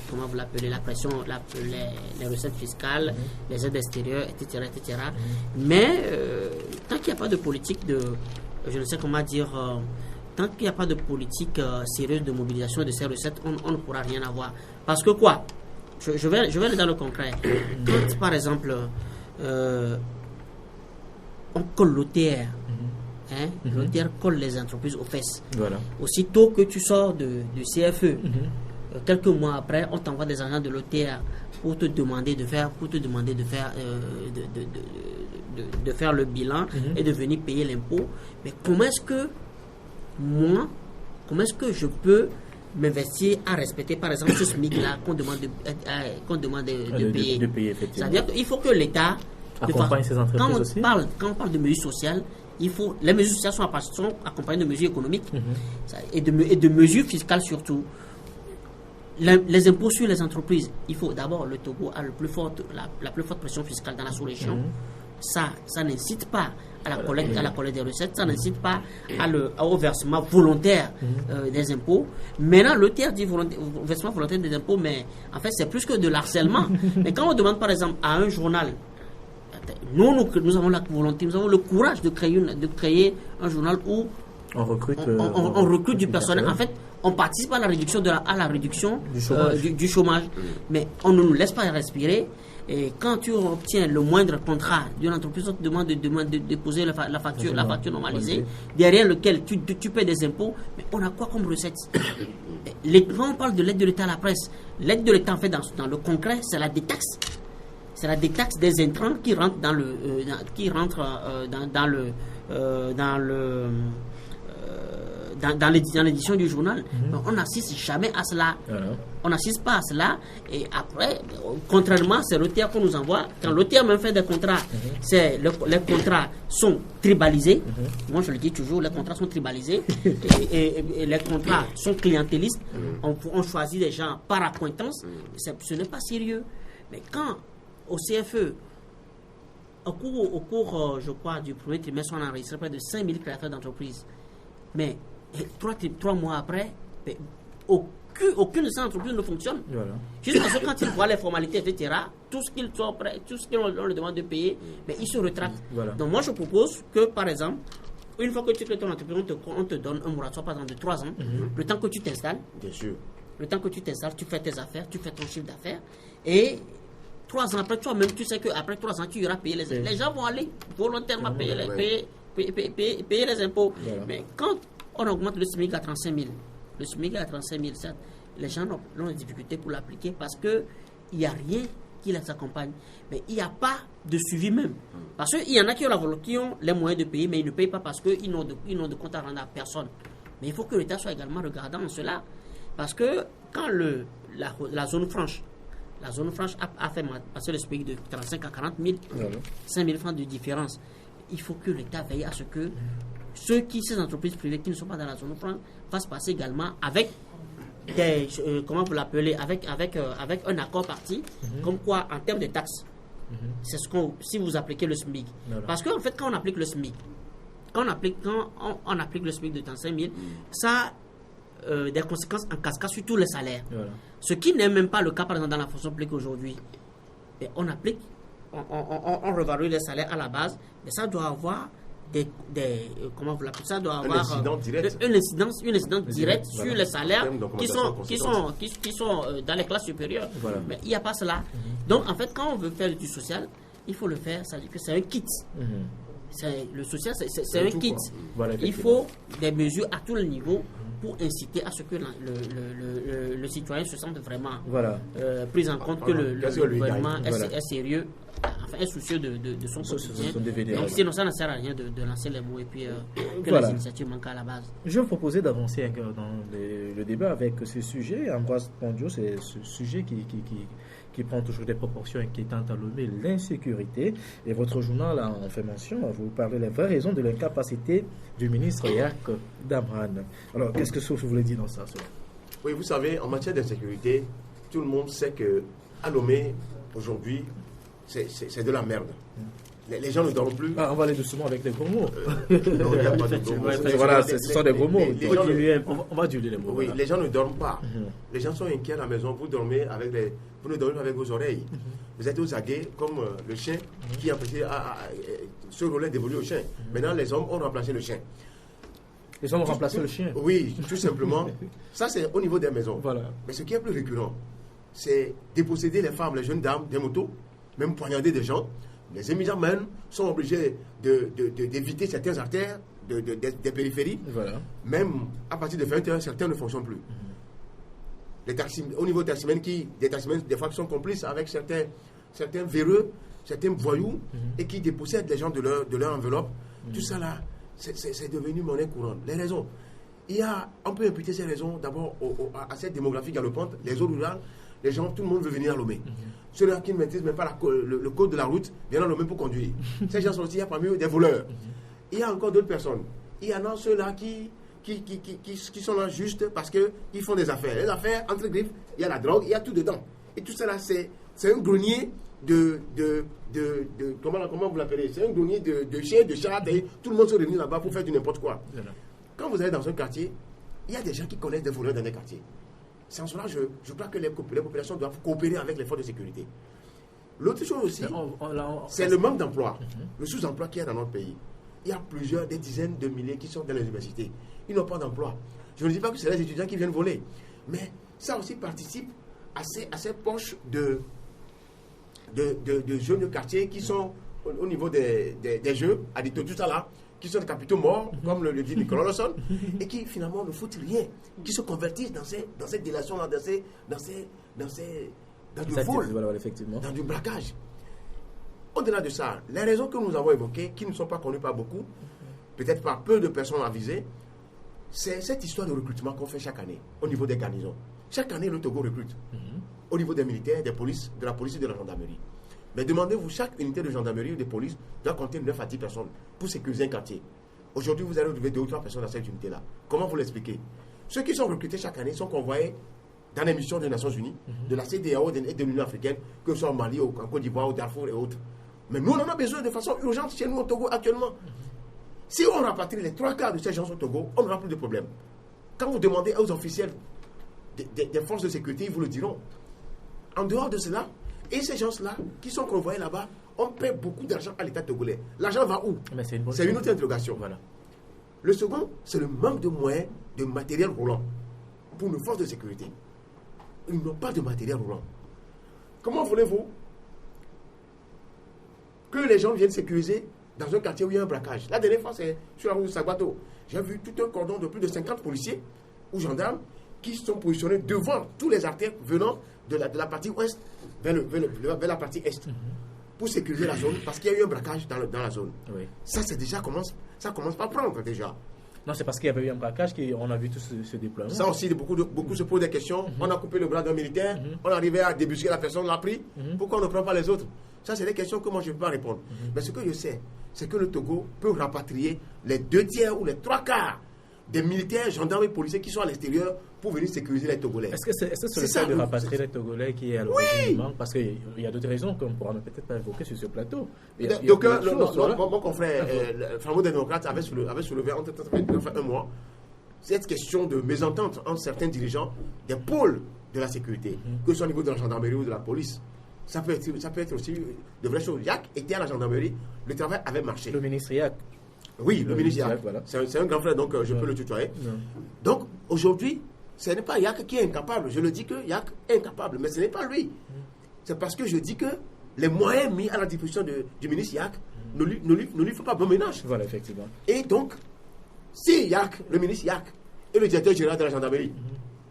[SPEAKER 3] comment vous l'appelez, la pression, les recettes fiscales, les aides extérieures, etc. Mais tant qu'il n'y a pas de politique je ne sais comment dire, tant qu'il n'y a pas de politique sérieuse de mobilisation de ces recettes, on ne pourra rien avoir. Parce que quoi? Je vais aller dans le concret. Quand par exemple on colle l'OTR, l'OTR colle les entreprises aux fesses. Voilà. Aussitôt que tu sors du CFE, quelques mois après, on t'envoie des agents de l'OTR pour te demander de faire le bilan et de venir payer l'impôt. Mais comment est-ce que je peux m'investir à respecter par exemple ce SMIC-là qu'on demande de payer. C'est-à-dire qu'il faut que l'État
[SPEAKER 1] accompagne ces entreprises aussi.
[SPEAKER 3] Quand on parle de mesures sociales, les mesures sociales sont accompagnées de mesures économiques et de mesures fiscales surtout. Les impôts sur les entreprises, il faut d'abord, le Togo a la plus forte pression fiscale dans la sous-région. Ça n'incite pas à la collecte des recettes, ça n'incite pas au versement volontaire des impôts. Maintenant, le tiers dit versement volontaire des impôts, mais en fait, c'est plus que de l'harcèlement. Mais quand on demande, par exemple, à un journal, nous avons la volonté, nous avons le courage de créer un journal où on recrute du personnel. En fait, on participe à la réduction du chômage. Mais on ne nous laisse pas respirer. Et quand tu obtiens le moindre contrat d'une entreprise, on te demande de déposer la facture normalisée, derrière lequel tu paies des impôts. Mais on a quoi comme recette? Quand on parle de l'aide de l'État à la presse, l'aide de l'État en fait dans le concret, c'est la détaxe. C'est la détaxe des intrants qui rentrent dans dans l'édition du journal. On n'assiste jamais à cela. On n'assiste pas à cela. Et après, contrairement, c'est l'auteur qu'on nous envoie. Quand l'auteur même fait des contrats, les contrats sont tribalisés. Moi, je le dis toujours, les contrats sont tribalisés. et les contrats sont clientélistes. On choisit des gens par accointance. Ce n'est pas sérieux. Mais quand, au CFE, au cours, je crois, du premier trimestre, on a enregistré près de 5000 créateurs d'entreprises. Mais 3 mois après, aucune de ces entreprises ne fonctionne. Jusqu'à ce que quand ils voient les formalités, etc., tout ce qu'ils sont prêts, tout ce qu'on leur demande de payer, mais ils se retractent. Donc moi, je propose que, par exemple, une fois que tu crées ton entreprise, on te donne un moratoire, par exemple, de 3 ans, le temps que tu t'installes.
[SPEAKER 2] Bien sûr.
[SPEAKER 3] Le temps que tu t'installes, tu fais tes affaires, tu fais ton chiffre d'affaires, et 3 ans après, toi-même, tu sais qu'après 3 ans, tu iras payer les impôts. Les gens vont aller volontairement payer les impôts. Mais quand on augmente le SMIC à 35 000, le SMIC à 35 000, certes, les gens ont des difficultés pour l'appliquer parce qu'il n'y a rien qui les accompagne. Mais il n'y a pas de suivi même. Parce qu'il y en a qui ont les moyens de payer, mais ils ne payent pas parce qu'ils n'ont de compte à rendre à personne. Mais il faut que l'État soit également regardant en cela. Parce que quand la zone franche a fait passer le SMIC de 35 à 40 000, 5 000 francs de différence, il faut que l'État veille à ce que ces entreprises privées qui ne sont pas dans la zone franche fassent passer également avec des, comment vous l'appelez, avec un accord parti, comme quoi en termes de taxes, c'est si vous appliquez le SMIC. Parce qu'en fait, quand on applique le SMIC, quand on applique le SMIC de 35 000, ça a des conséquences en cascade sur tous les salaires. Ce qui n'est même pas le cas, par exemple, dans la fonction publique aujourd'hui. Et on applique, on revalorise les salaires à la base, mais ça doit avoir comment vous l'appelez, ça doit avoir une incidence directe sur les salaires qui sont dans les classes supérieures. Mais il n'y a pas cela. Donc, en fait, quand on veut faire du social, il faut le faire, ça veut dire que c'est un kit. Le social, c'est un kit. Il faut des mesures à tous les niveaux pour inciter à ce que le citoyen se sente vraiment pris en compte, que le gouvernement est sérieux, enfin est soucieux de son quotidien. Sinon, ça ne sert à rien de lancer les mots et puis que les initiatives manquent à la base.
[SPEAKER 1] Je vais vous proposer d'avancer dans le débat avec ce sujet. Ambroise Pondio, c'est ce sujet qui prend toujours des proportions inquiétantes à nommer l'insécurité. Et votre journal en fait mention, vous parlez des vraies raisons de l'incapacité du ministre Yak Damran. Alors, qu'est-ce que vous voulez dire dans ça?
[SPEAKER 2] Oui, vous savez, en matière d'insécurité, tout le monde sait que à nommer aujourd'hui, c'est de la merde. Les gens ne dorment plus.
[SPEAKER 1] On va aller doucement avec des gros mots.
[SPEAKER 2] Non, il n'y a pas de gros mots.
[SPEAKER 1] Voilà, ce sont des gros mots.
[SPEAKER 2] On va diluer les mots. Oui, les gens ne dorment pas. Les gens sont inquiets à la maison. Vous ne dormez pas avec vos oreilles. Vous êtes aux aguets comme le chien qui a apprécié ce relais d'évoluer au chien. Maintenant, les hommes ont remplacé le chien.
[SPEAKER 1] Les hommes ont remplacé le chien?
[SPEAKER 2] Oui, tout simplement. Ça, c'est au niveau des maisons.
[SPEAKER 1] Voilà.
[SPEAKER 2] Mais ce qui est plus récurrent, c'est déposséder les femmes, les jeunes dames des motos, même poignarder des gens. Les immigrants même sont obligés d'éviter certaines artères des périphéries. Même à partir de 20 heures, certains ne fonctionnent plus. Les taxis, au niveau des taximens, des fois, qui sont complices avec certains véreux, certains voyous, et qui dépossèdent les gens de leur enveloppe. Tout ça là, c'est devenu monnaie courante. Les raisons. On peut imputer ces raisons d'abord à cette démographie galopante, les zones rurales. Les gens, tout le monde veut venir à Lomé. Ceux-là qui ne maîtrisent même pas le code de la route viennent à Lomé pour conduire. Ces gens sont aussi, il y a parmi eux des voleurs. Il y a encore d'autres personnes. Il y en a ceux-là qui sont là juste parce qu'ils font des affaires. Les affaires, entre griffes, il y a la drogue, il y a tout dedans. Et tout ça là, c'est un grenier comment vous l'appelez? C'est un grenier de chiens, de chats, et tout le monde se réunit là-bas pour faire du n'importe quoi. Quand vous allez dans un quartier, il y a des gens qui connaissent des voleurs dans des quartiers. C'est en cela que je crois que les populations doivent coopérer avec les forces de sécurité. L'autre chose aussi, c'est le manque d'emploi, le sous-emploi qu'il y a dans notre pays. Il y a des dizaines de milliers qui sont dans les universités. Ils n'ont pas d'emploi. Je ne dis pas que c'est les étudiants qui viennent voler, mais ça aussi participe à ces poches de jeunes de quartier qui sont au niveau des jeux, à des tout ça là, qui sont des capitaux morts, comme le dit Nicolas Lawson, et qui finalement ne foutent rien, qui se convertissent dans cette délation-là, dans du vol, dans du braquage. Au-delà de ça, les raisons que nous avons évoquées, qui ne sont pas connues par beaucoup, peut-être par peu de personnes avisées, c'est cette histoire de recrutement qu'on fait chaque année au niveau des garnisons. Chaque année, le Togo recrute au niveau des militaires, des polices, de la police et de la gendarmerie. Mais demandez-vous, chaque unité de gendarmerie ou de police doit compter 9 à 10 personnes pour sécuriser un quartier. Aujourd'hui, vous allez retrouver 2 ou 3 personnes dans cette unité-là. Comment vous l'expliquez? Ceux qui sont recrutés chaque année sont convoyés dans les missions des Nations Unies, de la CEDEAO et de l'Union africaine, que ce soit au Mali, en Côte d'Ivoire, au Darfour et autres. Mais nous, on en a besoin de façon urgente chez nous au Togo actuellement. Si on rapatrie les 3 quarts de ces gens au Togo, on n'aura plus de problème. Quand vous demandez aux officiels des forces de sécurité, ils vous le diront. En dehors de cela, et ces gens-là qui sont convoyés là-bas, on paie beaucoup d'argent à l'État togolais. L'argent va où? C'est une autre interrogation. Voilà. Le second, c'est le manque de moyens, de matériel roulant pour nos forces de sécurité. Ils n'ont pas de matériel roulant. Comment voulez-vous que les gens viennent sécuriser dans un quartier où il y a un braquage? La dernière fois, c'est sur la route de Sagbato. J'ai vu tout un cordon de plus de 50 policiers ou gendarmes qui sont positionnés devant tous les artères venant de la partie ouest vers la partie est pour sécuriser la zone parce qu'il y a eu un braquage dans la zone. Oui. Ça, c'est déjà ça commence pas à prendre déjà.
[SPEAKER 1] Non, c'est parce qu'il y avait eu un braquage qu'on a vu tout ce déploiement.
[SPEAKER 2] Ça aussi, beaucoup se posent des questions. On a coupé le bras d'un militaire, on arrivait à débusquer la personne, on l'a pris. Pourquoi on ne prend pas les autres? Ça, c'est des questions que moi, je ne peux pas répondre. Mais ce que je sais, c'est que le Togo peut rapatrier les 2 tiers ou les 3 quarts des militaires, gendarmes et policiers qui sont à l'extérieur pour venir sécuriser les Togolais.
[SPEAKER 1] Est-ce que c'est le fait de rapatrier les Togolais qui est à l'origine du manque? Parce qu'il y a d'autres raisons qu'on ne pourra peut-être pas évoquer sur ce plateau.
[SPEAKER 2] Donc, mon confrère, Flambeau démocrate, avait soulevé en un mois cette question de mésentente entre certains dirigeants des pôles de la sécurité, que ce soit au niveau de la gendarmerie ou de la police. Ça peut être aussi de vraies choses. Yac était à la gendarmerie, le travail avait marché.
[SPEAKER 1] Le ministre Yac.
[SPEAKER 2] Oui, le ministre Yac. Voilà. C'est un grand frère, donc je peux le tutoyer. Donc, aujourd'hui, ce n'est pas Yac qui est incapable. Je le dis que Yac est incapable, mais ce n'est pas lui. C'est parce que je dis que les moyens mis à la disposition du ministre Yac ne lui font pas bon ménage.
[SPEAKER 1] Voilà, effectivement.
[SPEAKER 2] Et donc, si Yac, le ministre Yac, et le directeur général de la gendarmerie,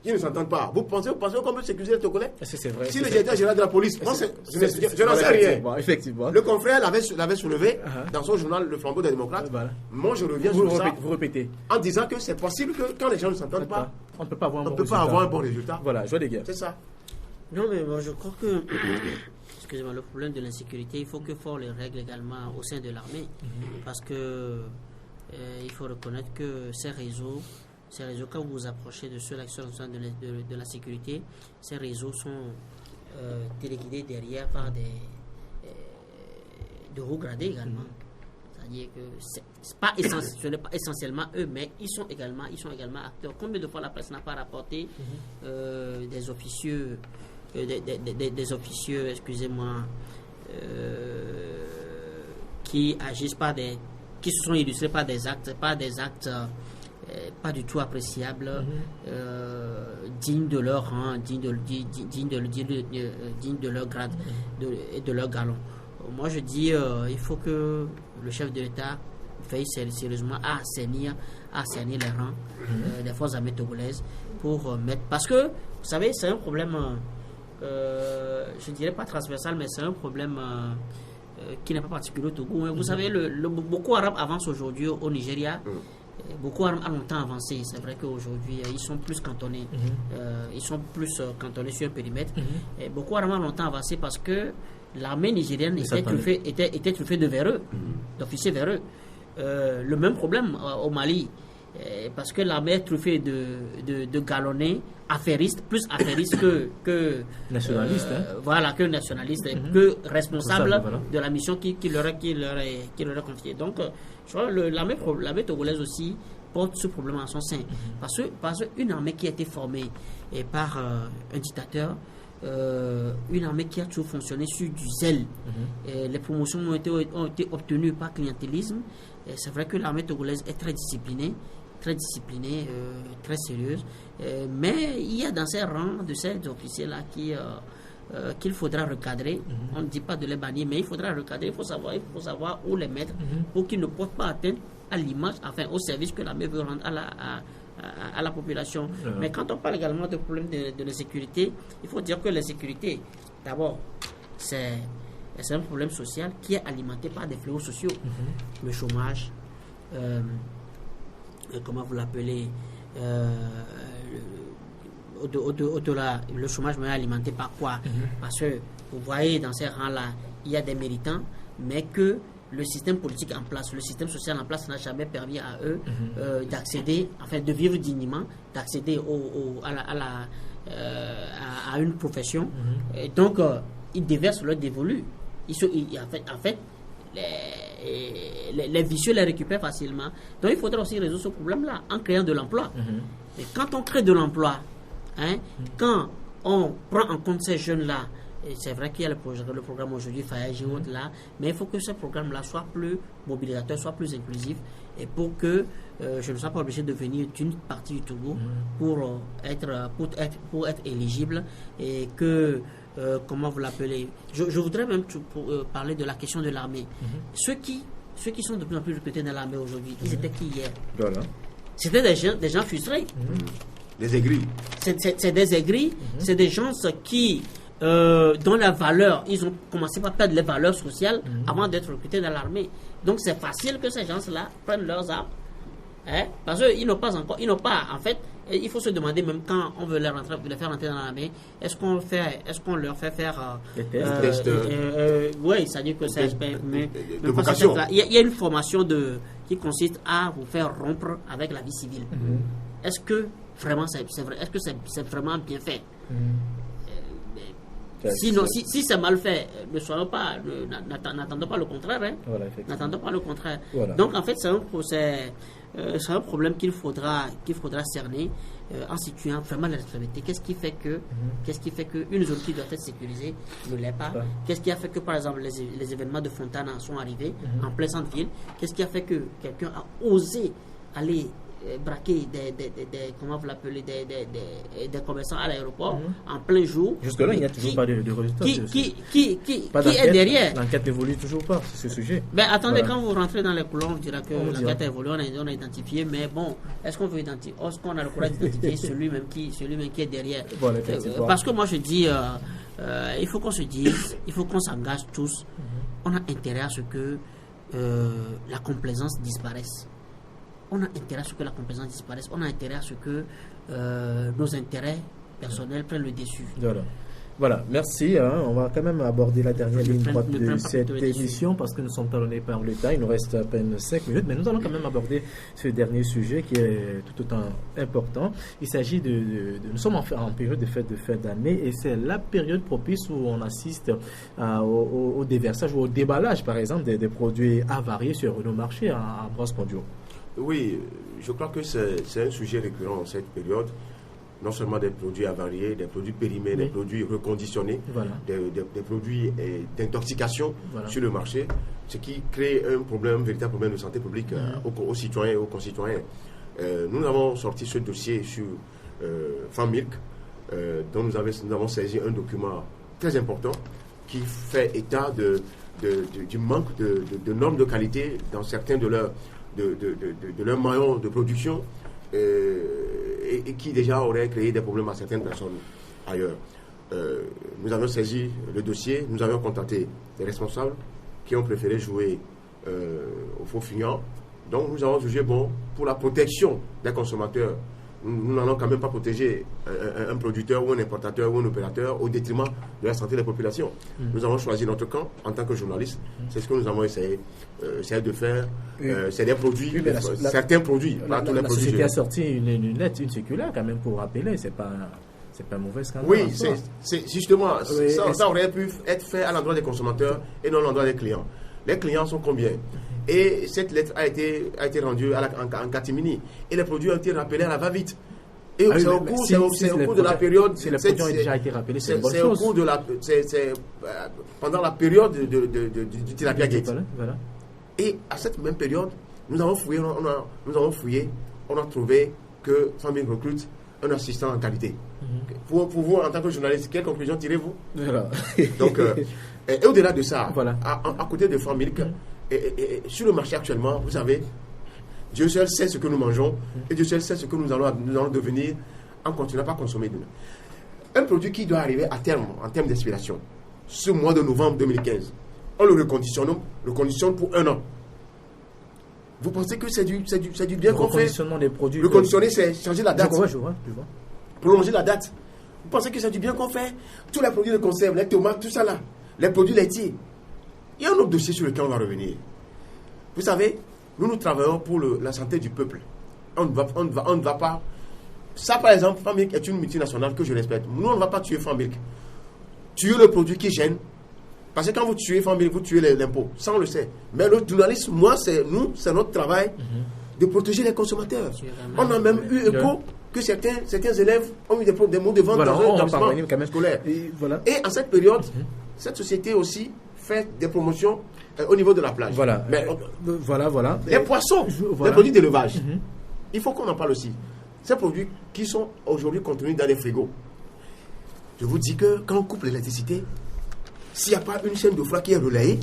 [SPEAKER 2] qui ne s'entendent pas, vous pensez qu'on peut sécuriser les Togolais?
[SPEAKER 1] C'est vrai.
[SPEAKER 2] Si le directeur général de la police, je n'en sais rien.
[SPEAKER 1] Effectivement.
[SPEAKER 2] Le confrère l'avait soulevé dans son journal Le Flambeau des démocrates. Moi, je reviens sur ça.
[SPEAKER 1] Vous répétez.
[SPEAKER 2] En disant que c'est possible que quand les gens ne s'entendent pas,
[SPEAKER 1] on ne peut pas
[SPEAKER 2] avoir un bon résultat.
[SPEAKER 1] Voilà, joie des guerres.
[SPEAKER 2] C'est ça.
[SPEAKER 3] Non, mais moi, je crois que, excusez-moi, le problème de l'insécurité, il faut que Fort les règle également au sein de l'armée. Parce que il faut reconnaître que ces réseaux, quand vous vous approchez de ceux qui sont de la sécurité, ces réseaux sont téléguidés derrière par de hauts gradés également. C'est-à-dire que ce n'est pas essentiellement eux, mais ils sont également acteurs. Combien de fois la presse n'a pas rapporté des officieux, excusez-moi, qui agissent qui se sont illustrés par des actes pas du tout appréciables, dignes de leur rang, dignes de leur grade et de leur galon. Moi, je dis, il faut que le chef de l'État veille sérieusement à assainir les rangs des forces armées togolaises pour mettre... Parce que, vous savez, c'est un problème, je ne dirais pas transversal, mais c'est un problème qui n'est pas particulier au Togo. Vous savez, le Boko Haram avance aujourd'hui au Nigeria. Boko Haram a longtemps avancé. C'est vrai qu'aujourd'hui, ils sont plus cantonnés. Cantonnés sur un périmètre. Et Boko Haram a longtemps avancé parce que l'armée nigérienne était truffée de véreux, d'officiers véreux. Le même problème au Mali. Parce que l'armée est truffée de galonnés affairistes, plus affairistes que nationalistes, voilà, que nationalistes, que responsables de la mission qui leur est confiée. Donc, je crois que l'armée togolaise aussi porte ce problème en son sein. Parce qu'une armée qui a été formée par un dictateur, une armée qui a toujours fonctionné sur du zèle, les promotions ont été obtenues par clientélisme. C'est vrai que l'armée togolaise est très disciplinée, très sérieuse, mais il y a dans ces rangs de ces officiers-là qu'il faudra recadrer. On ne dit pas de les bannir, mais il faudra recadrer, il faut savoir où les mettre pour qu'ils ne portent pas atteinte à l'image, enfin au service que l'armée veut rendre à la population. Mais quand on parle également de problème de l'insécurité, il faut dire que l'insécurité, d'abord, c'est un problème social qui est alimenté par des fléaux sociaux. Le chômage, comment vous l'appelez, au-delà, le chômage est alimenté par quoi? Parce que vous voyez, dans ces rangs-là, il y a des méritants, mais que le système politique en place, le système social en place n'a jamais permis à eux d'accéder, enfin de vivre dignement, d'accéder à une profession. Et donc, ils déversent leur dévolu. En fait, les vicieux les récupèrent facilement. Donc, il faudra aussi résoudre ce problème-là en créant de l'emploi. Et quand on crée de l'emploi, quand on prend en compte ces jeunes-là, et c'est vrai qu'il y a le programme aujourd'hui Fayaji là, mais il faut que ce programme-là soit plus mobilisateur, soit plus inclusif, et pour que je ne sois pas obligé de venir d'une partie du Togo pour être éligible, et que comment vous l'appelez, je voudrais même parler de la question de l'armée. Ceux qui sont de plus en plus recrutés dans l'armée aujourd'hui, ils étaient qui hier?
[SPEAKER 1] Voilà.
[SPEAKER 3] C'était des gens frustrés.
[SPEAKER 2] Des aigris.
[SPEAKER 3] C'est des aigris, c'est des gens qui dont la valeur, ils ont commencé par perdre les valeurs sociales avant d'être recrutés dans l'armée. Donc c'est facile que ces gens-là prennent leurs armes, parce qu'ils n'ont pas, en fait, il faut se demander, même quand on veut les faire rentrer dans l'armée, est-ce qu'on leur fait faire
[SPEAKER 2] des tests?
[SPEAKER 3] Oui, c'est-à-dire que c'est
[SPEAKER 2] de vocation.
[SPEAKER 3] Il y a une formation qui consiste à vous faire rompre avec la vie civile. Est-ce que vraiment c'est vrai? Est-ce que c'est vraiment bien fait? Sinon, si c'est mal fait, n'attendons pas le contraire.
[SPEAKER 1] Voilà,
[SPEAKER 3] n'attendons pas le contraire.
[SPEAKER 1] Voilà.
[SPEAKER 3] Donc, en fait, c'est un problème qu'il faudra cerner en situant vraiment la responsabilité. Qu'est-ce qui fait qu'une zone qui doit être sécurisée ne l'est pas? Qu'est-ce qui a fait que, par exemple, les événements de Fontana sont arrivés en plein centre-ville? Qu'est-ce qui a fait que quelqu'un a osé aller braquer comment vous l'appelez, des commerçants à l'aéroport en plein jour?
[SPEAKER 1] Jusque-là, il n'y a toujours pas de résultats.
[SPEAKER 3] Qui est derrière?
[SPEAKER 1] L'enquête n'évolue toujours pas sur ce sujet.
[SPEAKER 3] Ben, attendez, quand vous rentrez dans les couloirs, on dira que l'enquête a évolué, on a identifié, mais bon, est-ce qu'on veut identifier? Est-ce qu'on a le courage d'identifier celui-même qui est derrière?
[SPEAKER 1] Voilà,
[SPEAKER 3] parce que moi je dis, il faut qu'on se dise, il faut qu'on s'engage tous. On a intérêt à ce que la complaisance disparaisse. On a intérêt à ce que la complaisance disparaisse. On a intérêt à ce que nos intérêts personnels prennent le dessus.
[SPEAKER 1] Voilà, merci. On va quand même aborder la dernière ligne droite de cette émission parce que nous sommes talonnés par le temps. Il nous reste à peine 5 minutes, mais nous allons quand même aborder ce dernier sujet qui est tout autant important. Il s'agit nous sommes en période de fête d'année, et c'est la période propice où on assiste au déversage ou au déballage, par exemple, des produits avariés sur nos marchés en Brosse Pondio.
[SPEAKER 2] Oui, je crois que c'est un sujet récurrent en cette période. Non seulement des produits avariés, des produits périmés, des produits reconditionnés, des produits d'intoxication sur le marché, ce qui crée un véritable problème de santé publique aux citoyens et aux concitoyens. Nous avons sorti ce dossier sur FAMILK, dont nous avons saisi un document très important qui fait état du manque de normes de qualité dans certains de leurs maillons de production, et qui déjà aurait créé des problèmes à certaines personnes ailleurs. Nous avons saisi le dossier, nous avons contacté les responsables qui ont préféré jouer au faux fuyant. Donc nous avons jugé pour la protection des consommateurs, nous n'allons quand même pas protéger un producteur ou un importateur ou un opérateur au détriment de la santé des populations. Nous avons choisi notre camp en tant que journalistes. C'est ce que nous avons essayé de faire. C'est des produits, certains produits, pas tous les produits.
[SPEAKER 1] La société a sorti une lettre, une circulaire quand même pour rappeler, c'est pas un mauvais scandale.
[SPEAKER 2] Oui, c'est justement, ça aurait pu être fait à l'endroit des consommateurs et non à l'endroit des clients. Les clients sont combien? Et cette lettre a été rendue en catimini. Et les produits ont été rappelés à la va-vite. Et c'est au cours de la période.
[SPEAKER 1] Si les produits ont déjà été rappelés, c'est une bonne chose.
[SPEAKER 2] Pendant la période du Tilapia Gate.
[SPEAKER 1] Voilà.
[SPEAKER 2] Et à cette même période, nous avons fouillé, on a trouvé que Famille recrute un assistant en qualité. Pour vous, en tant que journaliste, quelle conclusion tirez-vous? Donc, et au-delà de ça, à côté de Famille, et sur le marché actuellement, vous savez, Dieu seul sait ce que nous mangeons et Dieu seul sait ce que nous allons devenir en continuant à consommer demain. Un produit qui doit arriver à terme, en termes d'expiration, ce mois de novembre 2015, on le reconditionne pour 1 an. Vous pensez que c'est du bien qu'on fait?
[SPEAKER 1] Le conditionnement des produits.
[SPEAKER 2] Le conditionner, c'est changer la date.
[SPEAKER 1] Je vois.
[SPEAKER 2] Prolonger la date. Vous pensez que c'est du bien qu'on fait? Tous les produits de conserve, les tomates, tout ça là, les produits laitiers. Il y a un autre dossier sur lequel on va revenir. Vous savez, nous travaillons pour la santé du peuple. On ne va pas... Ça, par exemple, Familk est une multinationale que je respecte. Nous, on ne va pas tuer Familk. Tuer le produit qui gêne. Parce que quand vous tuez Familk, vous tuez l'impôt. Ça, on le sait. Mais le journalisme, c'est notre travail de protéger les consommateurs. On a même eu écho que certains élèves ont eu des mots de vente dans un établissement scolaire. Et en cette période, cette société aussi fait des promotions au niveau de la plage.
[SPEAKER 1] Voilà.
[SPEAKER 2] Mais,
[SPEAKER 1] voilà.
[SPEAKER 2] Les poissons, les produits d'élevage. Il faut qu'on en parle aussi. Ces produits qui sont aujourd'hui contenus dans les frigos. Je vous dis que quand on coupe l'électricité, s'il n'y a pas une chaîne de froid qui est relayée,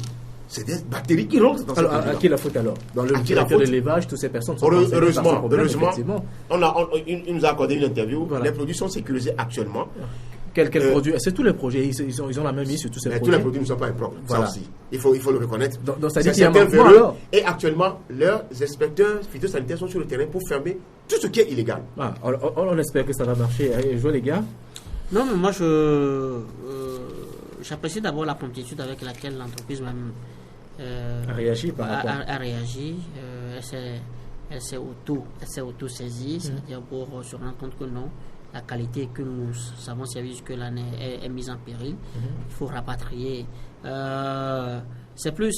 [SPEAKER 2] c'est des bactéries qui rentrent dans ce produit.
[SPEAKER 1] À qui la faute alors? Dans le directeur de l'élevage, toutes ces personnes sont
[SPEAKER 2] heureusement, il nous a accordé une interview. Voilà. Les produits sont sécurisés actuellement.
[SPEAKER 1] Quels produits? C'est tous les projets. Ils ont la même mise sur tous ces produits.
[SPEAKER 2] Tous les produits ne sont pas impropres. Voilà. Ça aussi. Il faut le reconnaître.
[SPEAKER 1] Donc ça dit qu'il y a un véreux.
[SPEAKER 2] Et actuellement, leurs inspecteurs phytosanitaires sont sur le terrain pour fermer tout ce qui est illégal.
[SPEAKER 1] On espère que ça va marcher. Je vois les gars.
[SPEAKER 3] Non, mais moi, j'apprécie d'abord la promptitude avec laquelle l'entreprise même
[SPEAKER 1] a réagi par rapport.
[SPEAKER 3] A réagi. Elle s'est auto-saisie, c'est-à-dire pour se rendre compte que non, la qualité que nous savons servir jusque-là est mise en péril. Il faut rapatrier. C'est plus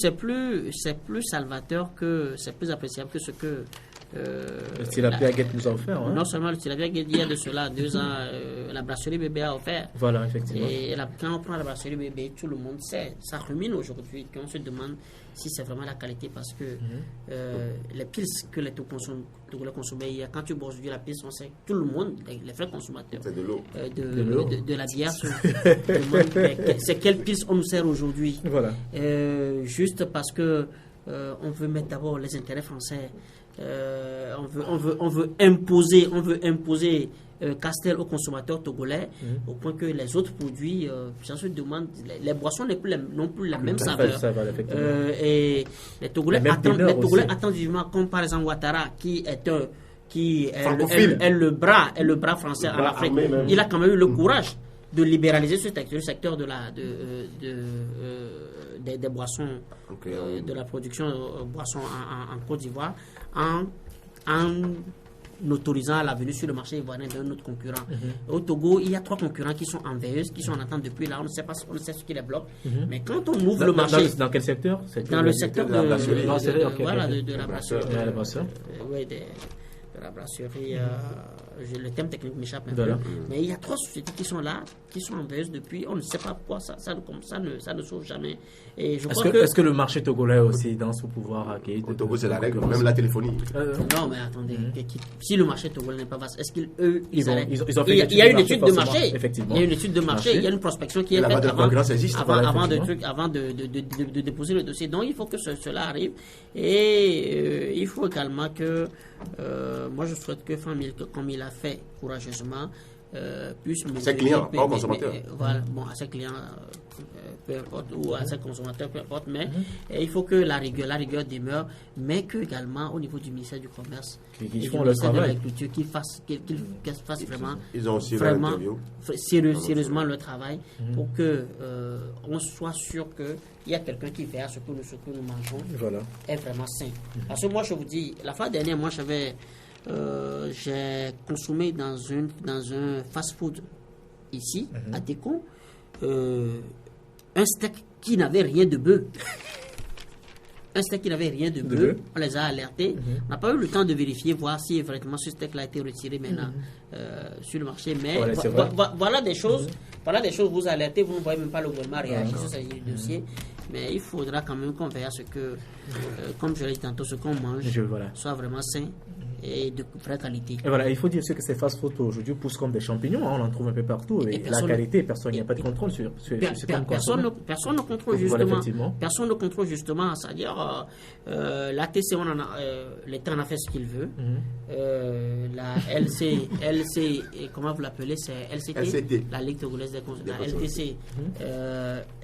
[SPEAKER 3] salvateur c'est plus appréciable que ce que
[SPEAKER 1] le tilapia guette nous a offert.
[SPEAKER 3] Non seulement le tilapia guette, il y a de cela 2 ans, la brasserie bébé a offert.
[SPEAKER 1] Voilà, effectivement.
[SPEAKER 3] Et quand on prend la brasserie bébé, tout le monde sait. Ça rumine aujourd'hui. Quand on se demande si c'est vraiment la qualité, parce que les pils que les Togolais consommaient, quand tu bois aujourd'hui la pils, on sait, tout le monde, les vrais consommateurs
[SPEAKER 2] c'est de l'eau.
[SPEAKER 3] De la bière se demandent c'est quelle pils on nous sert aujourd'hui.
[SPEAKER 1] Voilà.
[SPEAKER 3] Juste parce que on veut mettre d'abord les intérêts français. On veut imposer Castel aux consommateurs togolais au point que les autres produits, ça se demande, les boissons n'ont plus la même saveur. Et les Togolais attendent vivement, comme par exemple Ouattara, qui est le bras français en Afrique. Il a quand même eu le courage de libéraliser ce secteur des boissons, de la production de boissons en Côte d'Ivoire, en autorisant la venue sur le marché ivoirien d'un autre concurrent. Au Togo, il y a 3 concurrents qui sont en veilleuse, qui sont en attente depuis là. On ne sait ce qui les bloque. Mais quand on ouvre le marché...
[SPEAKER 1] Dans quel secteur?
[SPEAKER 3] Dans le secteur de la brasserie. De la brasserie. De la brasserie. Le thème technique m'échappe un peu. Mais il y a 3 sociétés qui sont là, qui sont en veilleuse depuis. On ne sait pas pourquoi ça ne sauve jamais.
[SPEAKER 1] Est-ce que le marché togolais aussi dans son pouvoir accueillir?
[SPEAKER 2] Au Togo, c'est la règle, même la téléphonie.
[SPEAKER 3] Non, mais attendez. Si le marché togolais n'est pas vaste, est-ce qu'ils il
[SPEAKER 1] y a
[SPEAKER 3] une étude de marché.
[SPEAKER 1] Effectivement.
[SPEAKER 3] Il y a une étude de marché, il y a une prospection qui est faite avant de déposer le dossier. Donc, il faut que cela arrive. Et il faut également que moi, je souhaite que Familk, comme il a fait courageusement, puisse...
[SPEAKER 2] Ses clients, pas aux consommateurs.
[SPEAKER 3] Voilà, bon, à ses clients, peu importe, ou à ses consommateurs, peu importe, mais il faut que la rigueur demeure, mais que également au niveau du ministère du Commerce
[SPEAKER 1] et du ministère de
[SPEAKER 3] l'Agriculture, qu'ils fassent vraiment,
[SPEAKER 2] ils ont aussi
[SPEAKER 3] vraiment sérieusement le travail pour que on soit sûr que il y a quelqu'un qui verra ce que nous mangeons est vraiment sain. Parce que moi, je vous dis, la fois dernière, moi, j'ai consommé dans un fast-food ici, à Técon, un steak qui n'avait rien de bœuf. On les a alertés. On n'a pas eu le temps de vérifier, voir si vraiment ce steak-là a été retiré maintenant sur le marché. Mais voilà des choses. Voilà des choses, vous alertez, vous ne voyez même pas le gouvernement réagir sur ce dossier. Mais il faudra quand même qu'on veille à ce que, comme je l'ai dit tantôt, ce qu'on mange soit vraiment sain et de vraie qualité.
[SPEAKER 1] Et voilà, il faut dire que ces fast-food aujourd'hui poussent comme des champignons, on en trouve un peu partout. Et la qualité, il n'y a pas de contrôle sur ce qu'on consomme.
[SPEAKER 3] Personne ne contrôle justement. Personne ne contrôle justement, c'est-à-dire l'ATC, l'État en a fait ce qu'il veut. La LC, comment vous l'appelez, c'est LCT, la Ligue togolaise des consommateurs. La LTC,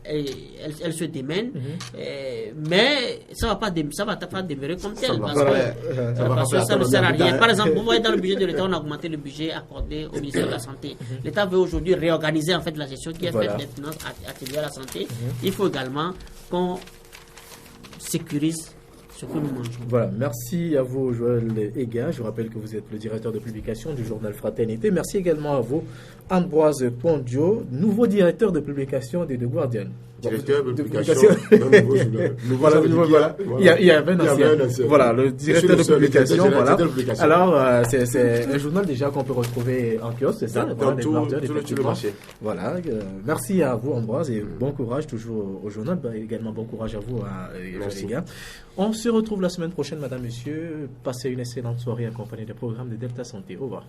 [SPEAKER 3] elle se démène, mais ça va pas demeurer comme tel.
[SPEAKER 2] Parce
[SPEAKER 3] que ça ne sert à rien. Par exemple, vous voyez dans le budget de l'État, on a augmenté le budget accordé au ministère de la Santé. L'État veut aujourd'hui réorganiser en fait la gestion qui est faite des finances attribuées à la santé. Il faut également qu'on sécurise ce que nous mangeons.
[SPEAKER 1] Voilà, merci à vous Joël Ega. Je rappelle que vous êtes le directeur de publication du journal Fraternité. Merci également à vous Ambroise Pondio, nouveau directeur de publication de The Guardian.
[SPEAKER 2] Directeur de publication d'un nouveau journal.
[SPEAKER 1] Voilà. Il y avait un ancien. Voilà, le directeur de publication. Voilà. Alors, c'est un journal déjà qu'on peut retrouver en kiosque, c'est ça?
[SPEAKER 2] Dans tout le marché.
[SPEAKER 1] Voilà. Merci à vous Ambroise et bon courage toujours au journal. Également bon courage à vous, les gars. On se retrouve la semaine prochaine, madame, monsieur. Passez une excellente soirée accompagnée des programmes de Delta Santé. Au revoir.